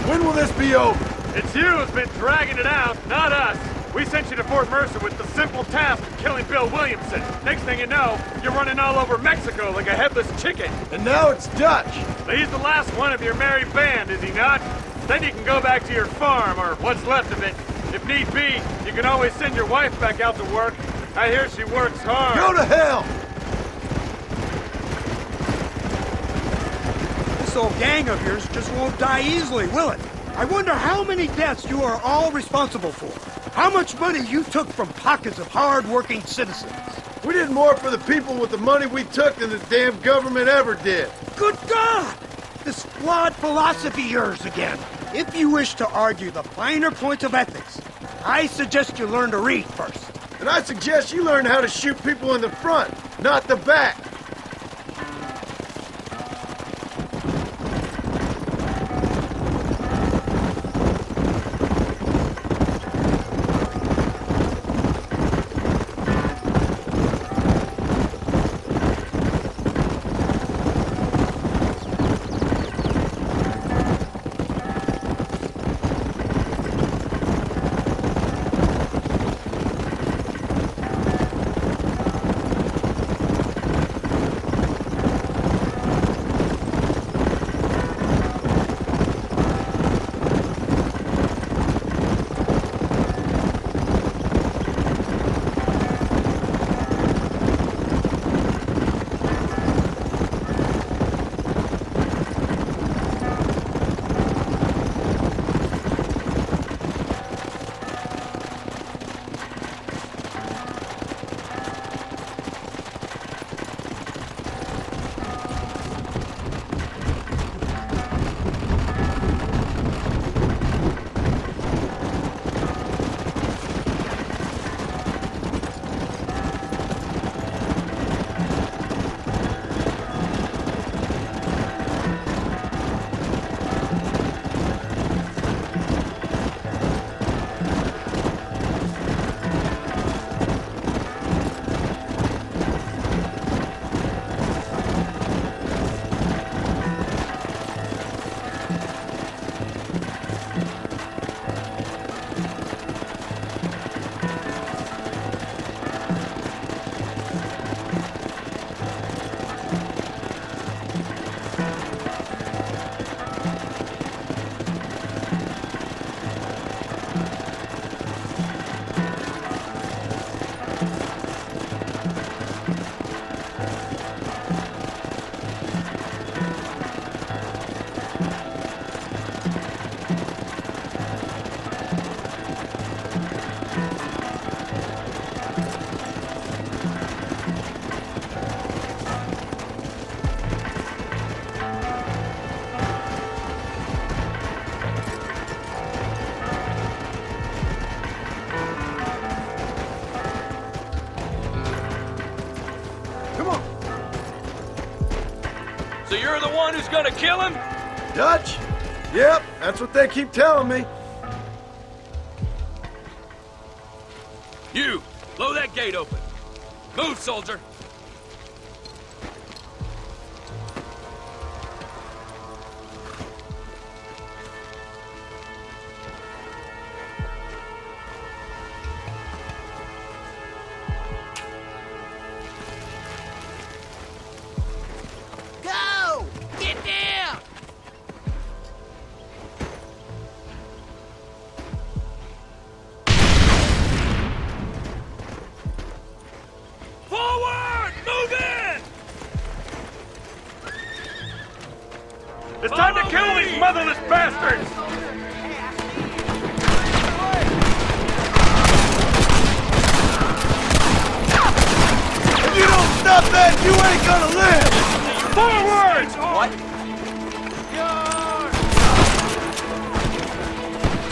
When will this be over? It's you who's been dragging it out, not us. We sent you to Fort Mercer with the simple task of killing Bill Williamson. Next thing you know, you're running all over Mexico like a headless chicken. And now it's Dutch. He's the last one of your merry band, is he not? Then you can go back to your farm, or what's left of it. If need be, you can always send your wife back out to work. I hear she works hard. Go to hell! This old gang of yours just won't die easily, will it? I wonder how many deaths you are all responsible for. How much money you took from pockets of hard-working citizens. We did more for the people with the money we took than the damn government ever did. Good God! This flawed philosophy of yours again. If you wish to argue the finer points of ethics, I suggest you learn to read first. And I suggest you learn how to shoot people in the front, not the back. one who's gonna kill him? Dutch? Yep, that's what they keep telling me. You, blow that gate open. Move, soldier. Go! Get down! Forward! Move in! It's time to kill these motherless bastards! If you don't stop that, you ain't gonna live! Forward! What?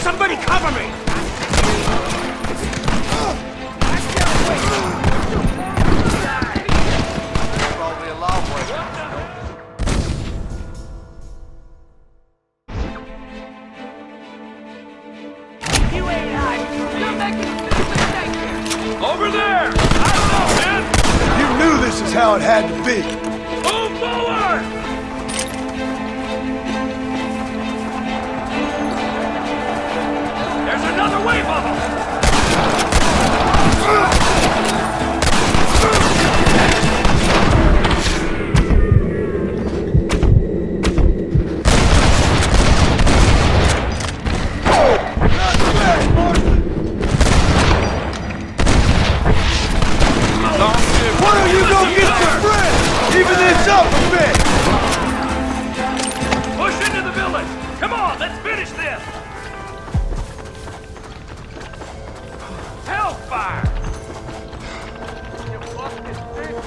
Somebody cover me! Probably a lawbreaker. You ain't hiding. You're making a big mistake here. Over there! I don't know, man! You knew this is how it had to be. Move forward! There's another wave of them! Why don't you go get your friend? Even this up a bit! Push into the village! Come on, let's finish this! Hellfire! You fucking bitch!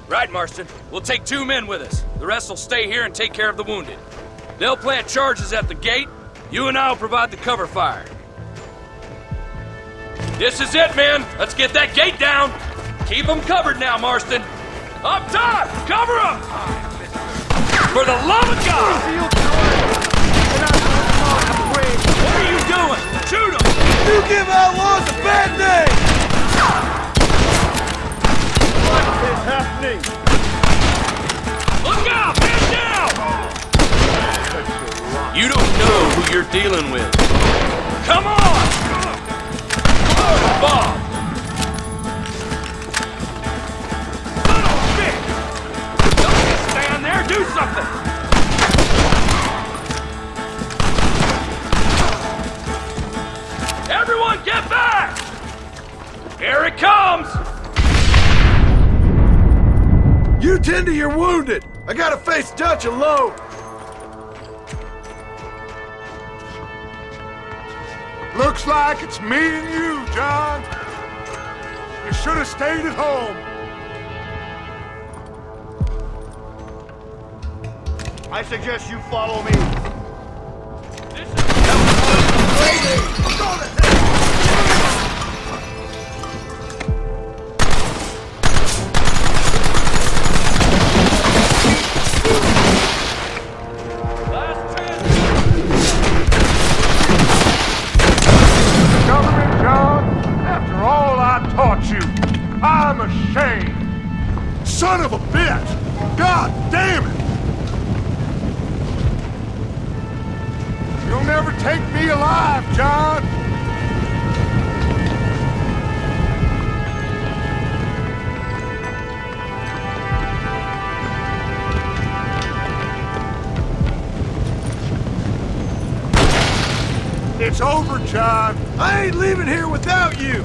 Right, Marston. We'll take 2 men with us. The rest will stay here and take care of the wounded. They'll plant charges at the gate. You and I will provide the cover fire. This is it, men. Let's get that gate down. Keep them covered now, Marston. Up top! Cover them! For the love of God! What are you doing? Shoot them! You give outlaws a bad name! What is happening? Look out! Man down! You don't know who you're dealing with. Come on! Bob! Son of a bitch! Don't just stand there, do something! Everyone get back! Here it comes! You tend to your wounded! I gotta face Dutch alone! Looks like it's me and you, John. You should have stayed at home. I suggest you follow me. Government, John, after all I taught you, I'm ashamed. Son of a bitch! God damn it! You'll never take me alive, John! It's over, John. I ain't leaving here without you.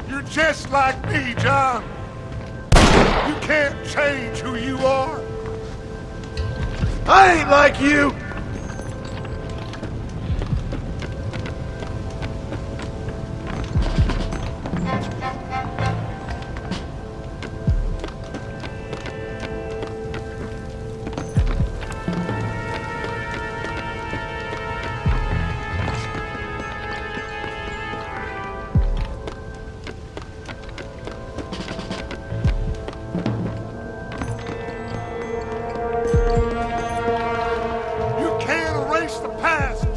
You're just like me, John. You can't change who you are. I ain't like you!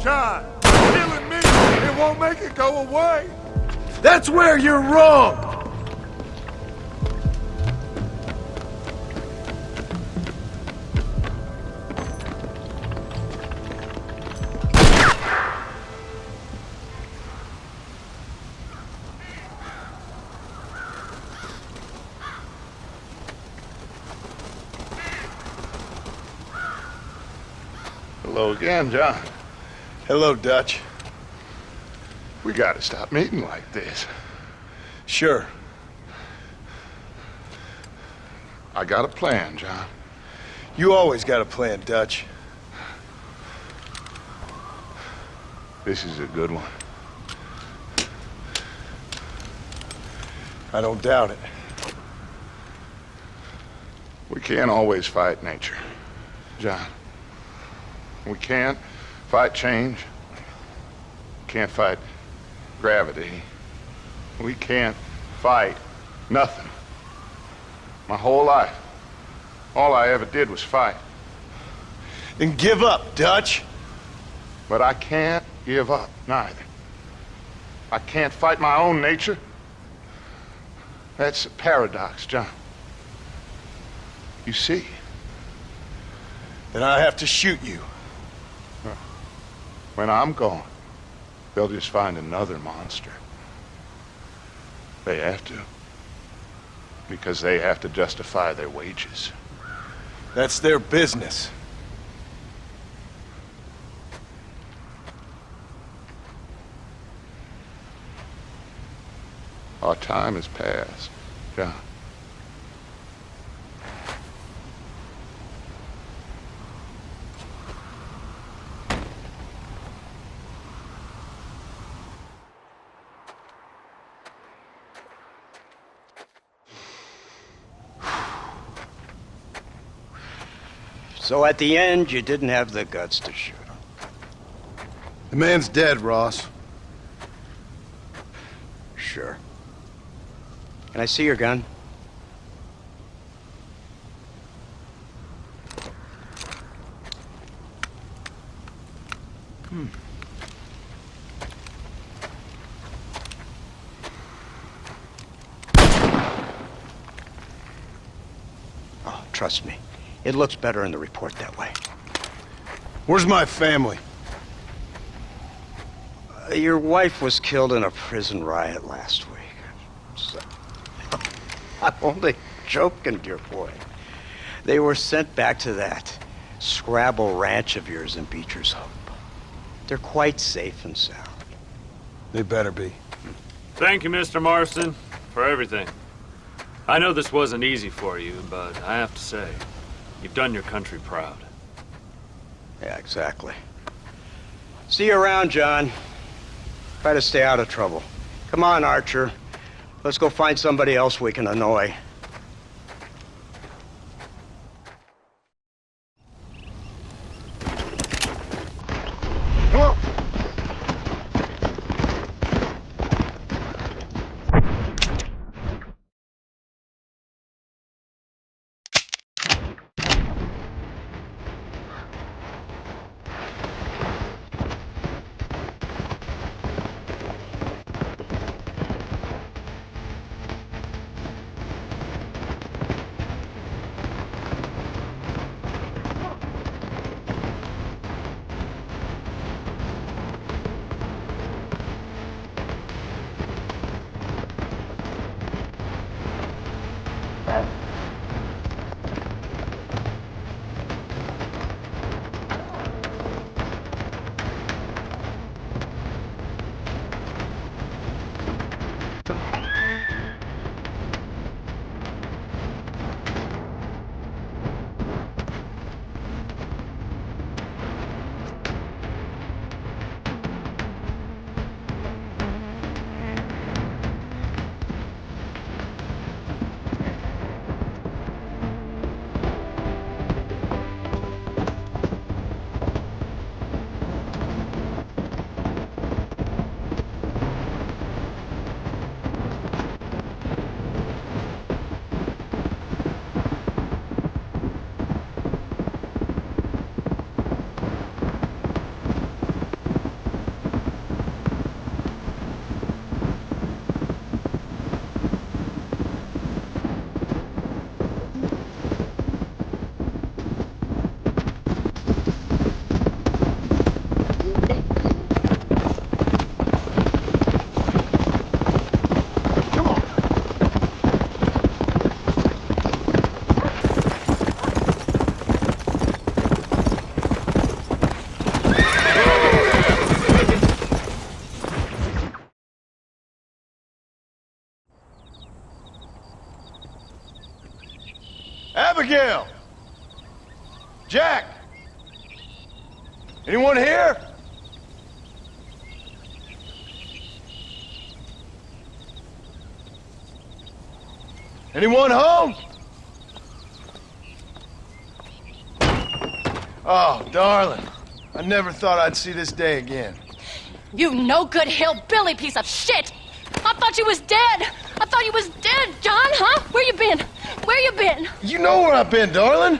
John, killing me, it won't make it go away. That's where you're wrong. Hello again, John. Hello, Dutch. We gotta stop meeting like this. Sure. I got a plan, John. You always got a plan, Dutch. This is a good one. I don't doubt it. We can't always fight nature, John. We can't fight change. Can't fight gravity. We can't fight nothing. My whole life, all I ever did was fight. Then give up, Dutch. But I can't give up, neither. I can't fight my own nature. That's a paradox, John. You see? Then I have to shoot you. When I'm gone, they'll just find another monster. They have to. Because they have to justify their wages. That's their business. Our time has passed, John. So at the end, you didn't have the guts to shoot him. The man's dead, Ross. Sure. Can I see your gun? Oh, trust me. It looks better in the report that way. Where's my family? Your wife was killed in a prison riot last week. So, I'm only joking, dear boy. They were sent back to that Scrabble ranch of yours in Beecher's Hope. They're quite safe and sound. They better be. Thank you, Mr. Marston, for everything. I know this wasn't easy for you, but I have to say, you've done your country proud. Yeah, exactly. See you around, John. Try to stay out of trouble. Come on, Archer. Let's go find somebody else we can annoy. Abigail! Jack! Anyone here? Anyone home? Oh, darling. I never thought I'd see this day again. You no good hillbilly piece of shit! I thought you was dead! I thought you was dead, John, huh? Where you been? Where you been? You know where I've been, darling.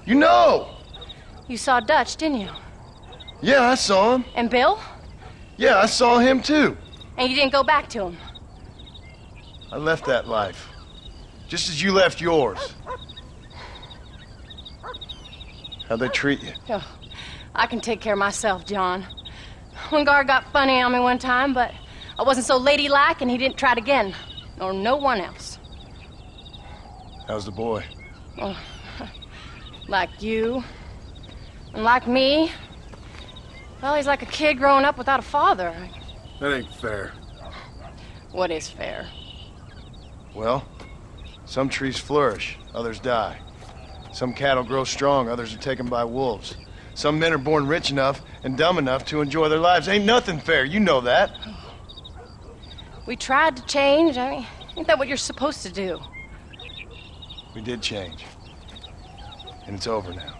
You know. You saw Dutch, didn't you? Yeah, I saw him. And Bill? Yeah, I saw him too. And you didn't go back to him? I left that life. Just as you left yours. How'd they treat you? Oh, I can take care of myself, John. One guard got funny on me one time, but I wasn't so ladylike and he didn't try it again. Nor no one else. How's the boy? Oh, like you. And like me. Well, he's like a kid growing up without a father. That ain't fair. What is fair? Well, some trees flourish, others die. Some cattle grow strong, others are taken by wolves. Some men are born rich enough and dumb enough to enjoy their lives. Ain't nothing fair, you know that. We tried to change. I mean, ain't that what you're supposed to do? We did change. And it's over now.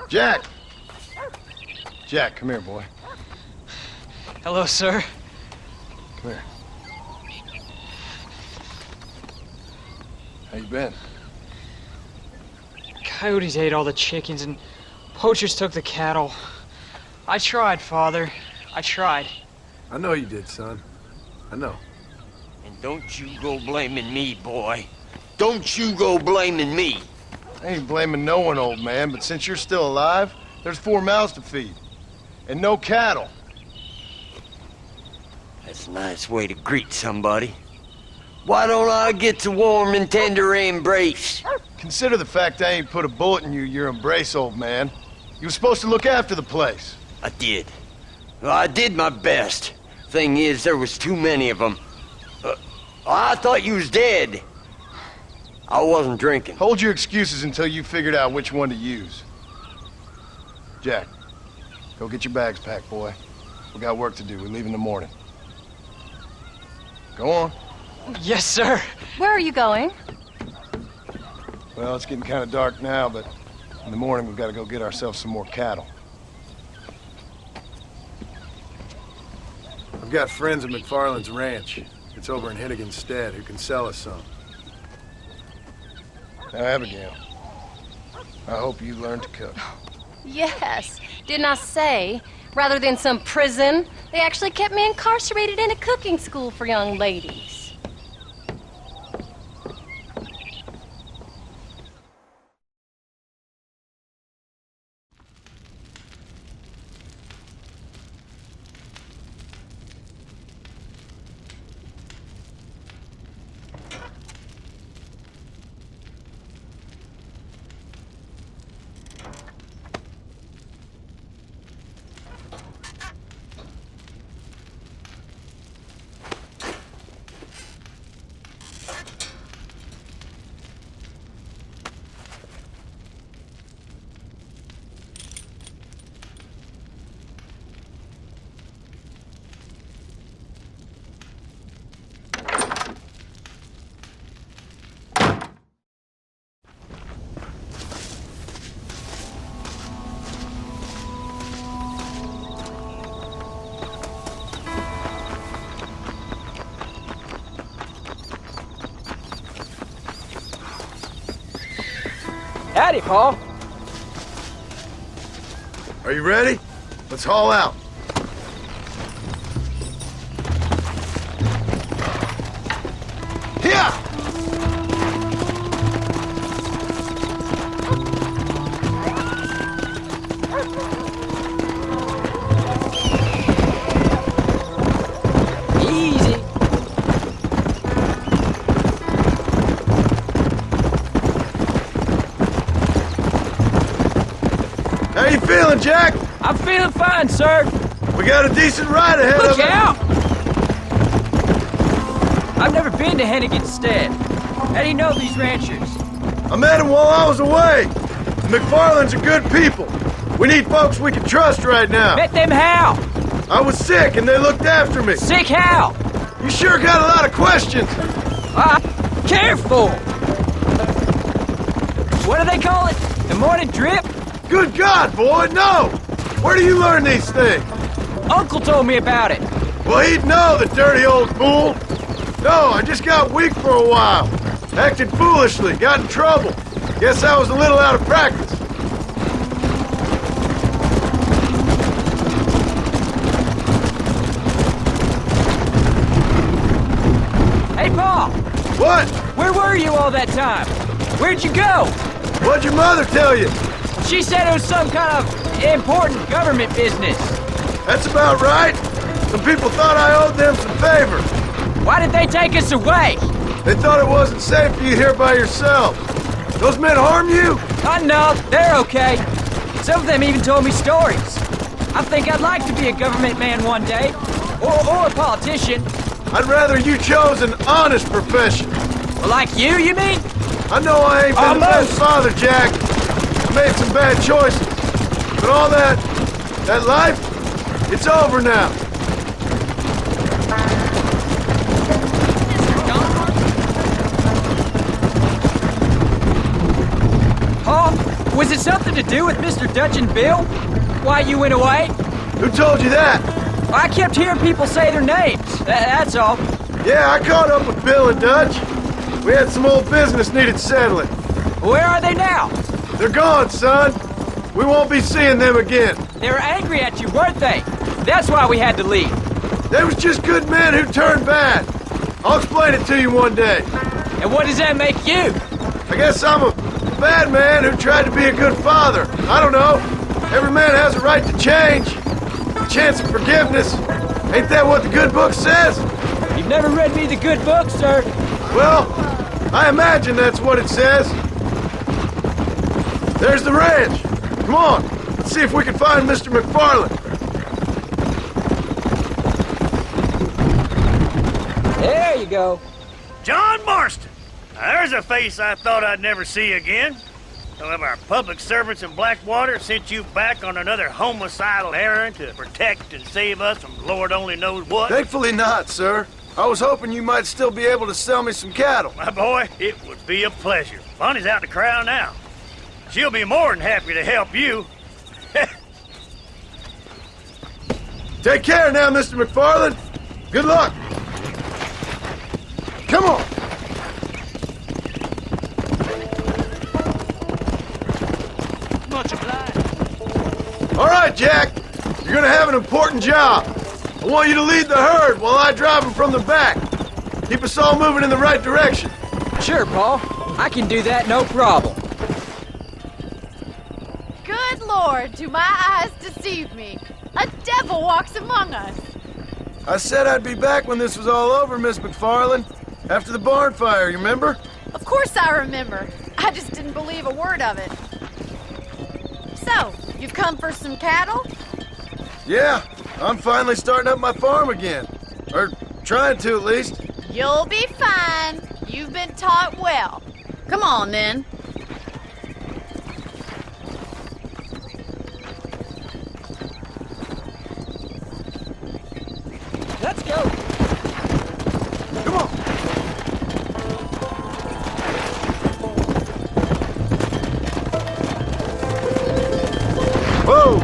Jack! Jack, come here, boy. Hello, sir. Come here. How you been? Coyotes ate all the chickens and poachers took the cattle. I tried, Father. I tried. I know you did, son. I know. And don't you go blaming me, boy. Don't you go blaming me. I ain't blaming no one, old man, but since you're still alive, there's 4 mouths to feed. And no cattle. That's a nice way to greet somebody. Why don't I get a warm and tender embrace? Consider the fact I ain't put a bullet in your embrace, old man. You were supposed to look after the place. I did. Well, I did my best. Thing is, there was too many of them. I thought you was dead. I wasn't drinking. Hold your excuses until you figured out which one to use. Jack, go get your bags packed, boy. We got work to do. We leave in the morning. Go on. Yes, sir. Where are you going? Well, it's getting kind of dark now, but in the morning we've got to go get ourselves some more cattle. I've got friends at McFarland's ranch. It's over in Hennigan's Stead who can sell us some. Now, Abigail, I hope you learn to cook. Yes. Didn't I say, rather than some prison, they actually kept me incarcerated in a cooking school for young ladies. Howdy, Paul. Are you ready? Let's haul out. Here! Easy. How you feeling, Jack? I'm feeling fine, sir. We got a decent ride ahead of us. Look out! I've never been to Hennigan's Stead. How do you know these ranchers? I met them while I was away. The McFarlands are good people. We need folks we can trust right now. Met them how? I was sick and they looked after me. Sick how? You sure got a lot of questions. Careful! What do they call it? The morning drip? Good God, boy, no! Where do you learn these things? Uncle told me about it. Well, he'd know, the dirty old fool. No, I just got weak for a while. Acted foolishly, got in trouble. Guess I was a little out of practice. Hey, Paul! What? Where were you all that time? Where'd you go? What'd your mother tell you? She said it was some kind of important government business. That's about right. Some people thought I owed them some favor. Why did they take us away? They thought it wasn't safe for you here by yourself. Those men harm you? No, they're okay. Some of them even told me stories. I think I'd like to be a government man one day. Or a politician. I'd rather you chose an honest profession. Well, like you mean? I know I ain't been the best father, Jack. I made some bad choices. But all that life, it's over now. Paul, was it something to do with Mr. Dutch and Bill? Why you went away? Who told you that? I kept hearing people say their names. That's all. Yeah, I caught up with Bill and Dutch. We had some old business needed settling. Where are they now? They're gone, son. We won't be seeing them again. They were angry at you, weren't they? That's why we had to leave. They was just good men who turned bad. I'll explain it to you one day. And what does that make you? I guess I'm a bad man who tried to be a good father. I don't know. Every man has a right to change. A chance of forgiveness. Ain't that what the good book says? You've never read me the good book, sir. Well, I imagine that's what it says. There's the ranch. Come on, let's see if we can find Mr. McFarland. There you go. John Marston! Now, there's a face I thought I'd never see again. Some of our public servants in Blackwater sent you back on another homicidal errand to protect and save us from Lord only knows what. Thankfully not, sir. I was hoping you might still be able to sell me some cattle. My boy, it would be a pleasure. Bonnie's out in the crowd now. She'll be more than happy to help you. Take care now, Mr. McFarland. Good luck. Come on. Much obliged. All right, Jack. You're gonna have an important job. I want you to lead the herd while I drive them from the back. Keep us all moving in the right direction. Sure, Paul. I can do that, no problem. Good Lord, do my eyes deceive me? A devil walks among us. I said I'd be back when this was all over, Miss McFarland. After the barn fire, you remember? Of course I remember. I just didn't believe a word of it. So, you've come for some cattle? Yeah, I'm finally starting up my farm again. Or trying to, at least. You'll be fine. You've been taught well. Come on, then. Let's go. Come on. Whoa!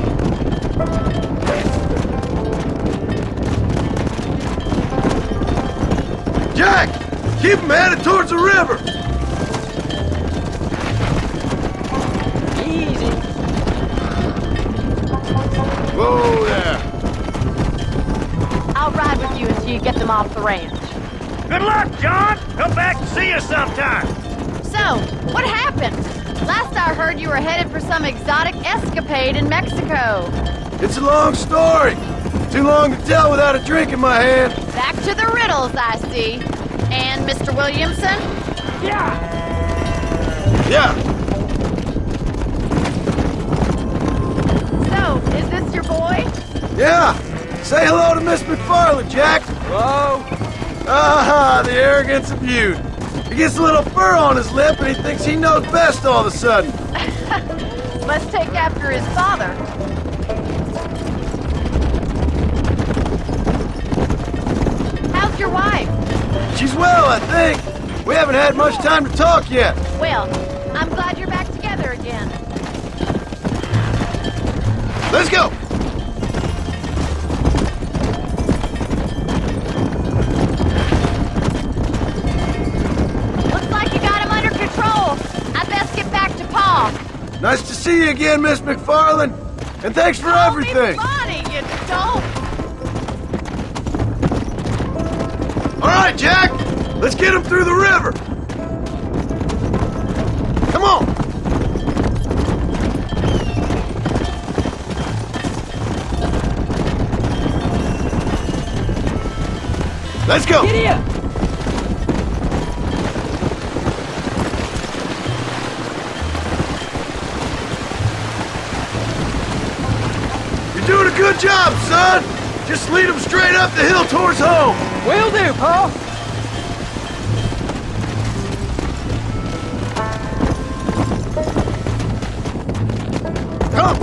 Jack! Keep them headed towards the river! Easy. Whoa there! I'll ride with you until you get them off the ranch. Good luck, John! Come back and see us sometime. So, what happened? Last I heard you were headed for some exotic escapade in Mexico. It's a long story. Too long to tell without a drink in my hand. Back to the riddles, I see. And Mr. Williamson? Yeah! Yeah. So, is this Say hello to Miss McFarland, Jack. Hello? Ah, the arrogance of youth. He gets a little fur on his lip and he thinks he knows best all of a sudden. Must take after his father. How's your wife? She's well, I think. We haven't had much time to talk yet. Well, I'm glad you're back together again. Let's go. Looks like you got him under control. I best get back to Pa. Nice to see you again, Miss McFarland. And thanks for everything. Bonnie, you dope. All right, Jack. Let's get him through the river. Come on. Let's go. Giddy up! You're doing a good job, son. Just lead him straight up the hill towards home. Will do, Pa. Come.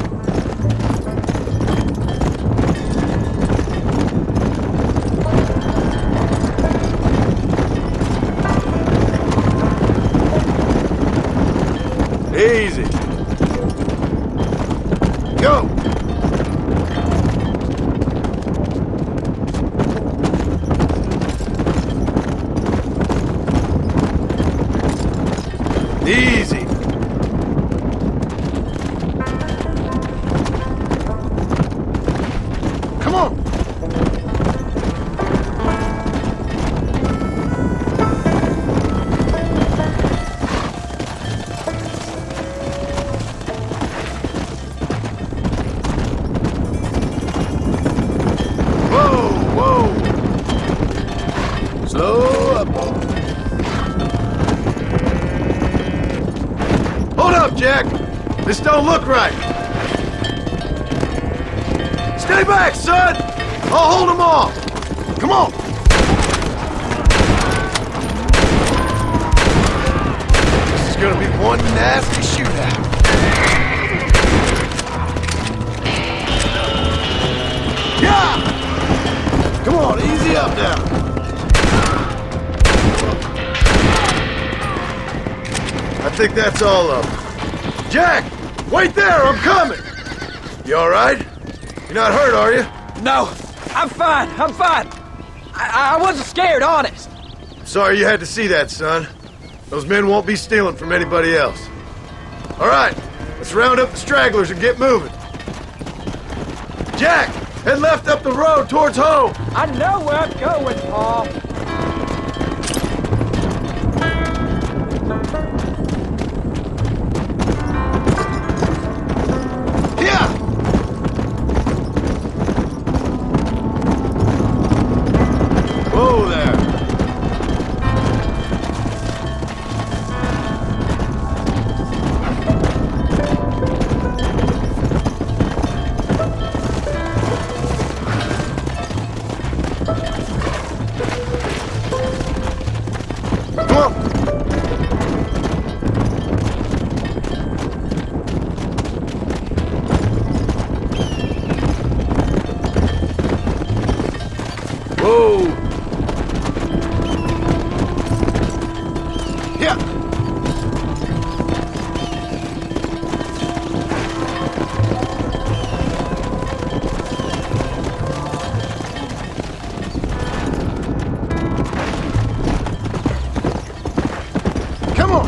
Easy. Go. Easy. Come on. Whoa, whoa. Slow up. Hold up, Jack. This don't look right. Stay back, son. I'll hold him off. Come on. This is gonna be one nasty shootout. Yeah! Come on, easy up now. I think that's all of them. Jack! Wait there, I'm coming! You alright? You're not hurt, are you? No, I'm fine. I'm fine. I wasn't scared, honest. Sorry you had to see that, son. Those men won't be stealing from anybody else. Alright, let's round up the stragglers and get moving. Jack! Head left up the road towards home! I know where I'm going, Pa. Here! Whoa there! Come on! Whoa! Yeah! Come on!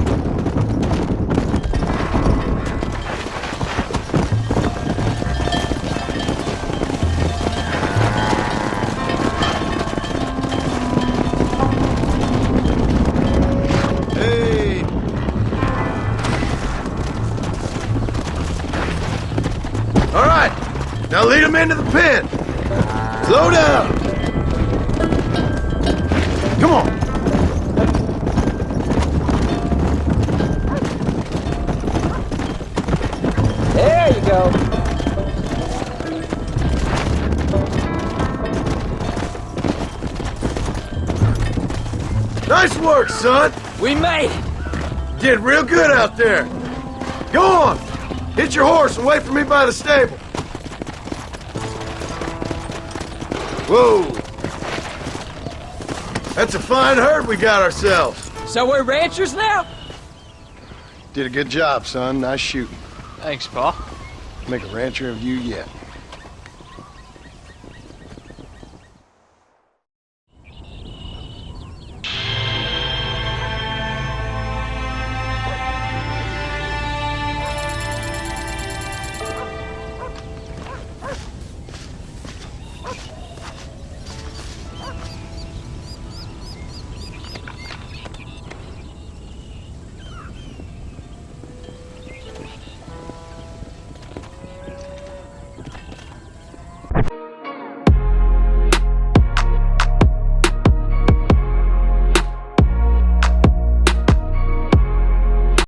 Hey! All right, now lead him into the pen. Slow down. Come on. There you go. Nice work, son. We made it. Did real good out there. Go on. Hit your horse and wait for me by the stable. Whoa. That's a fine herd we got ourselves. So we're ranchers now? Did a good job, son. Nice shooting. Thanks, Pa. Make a rancher of you yet.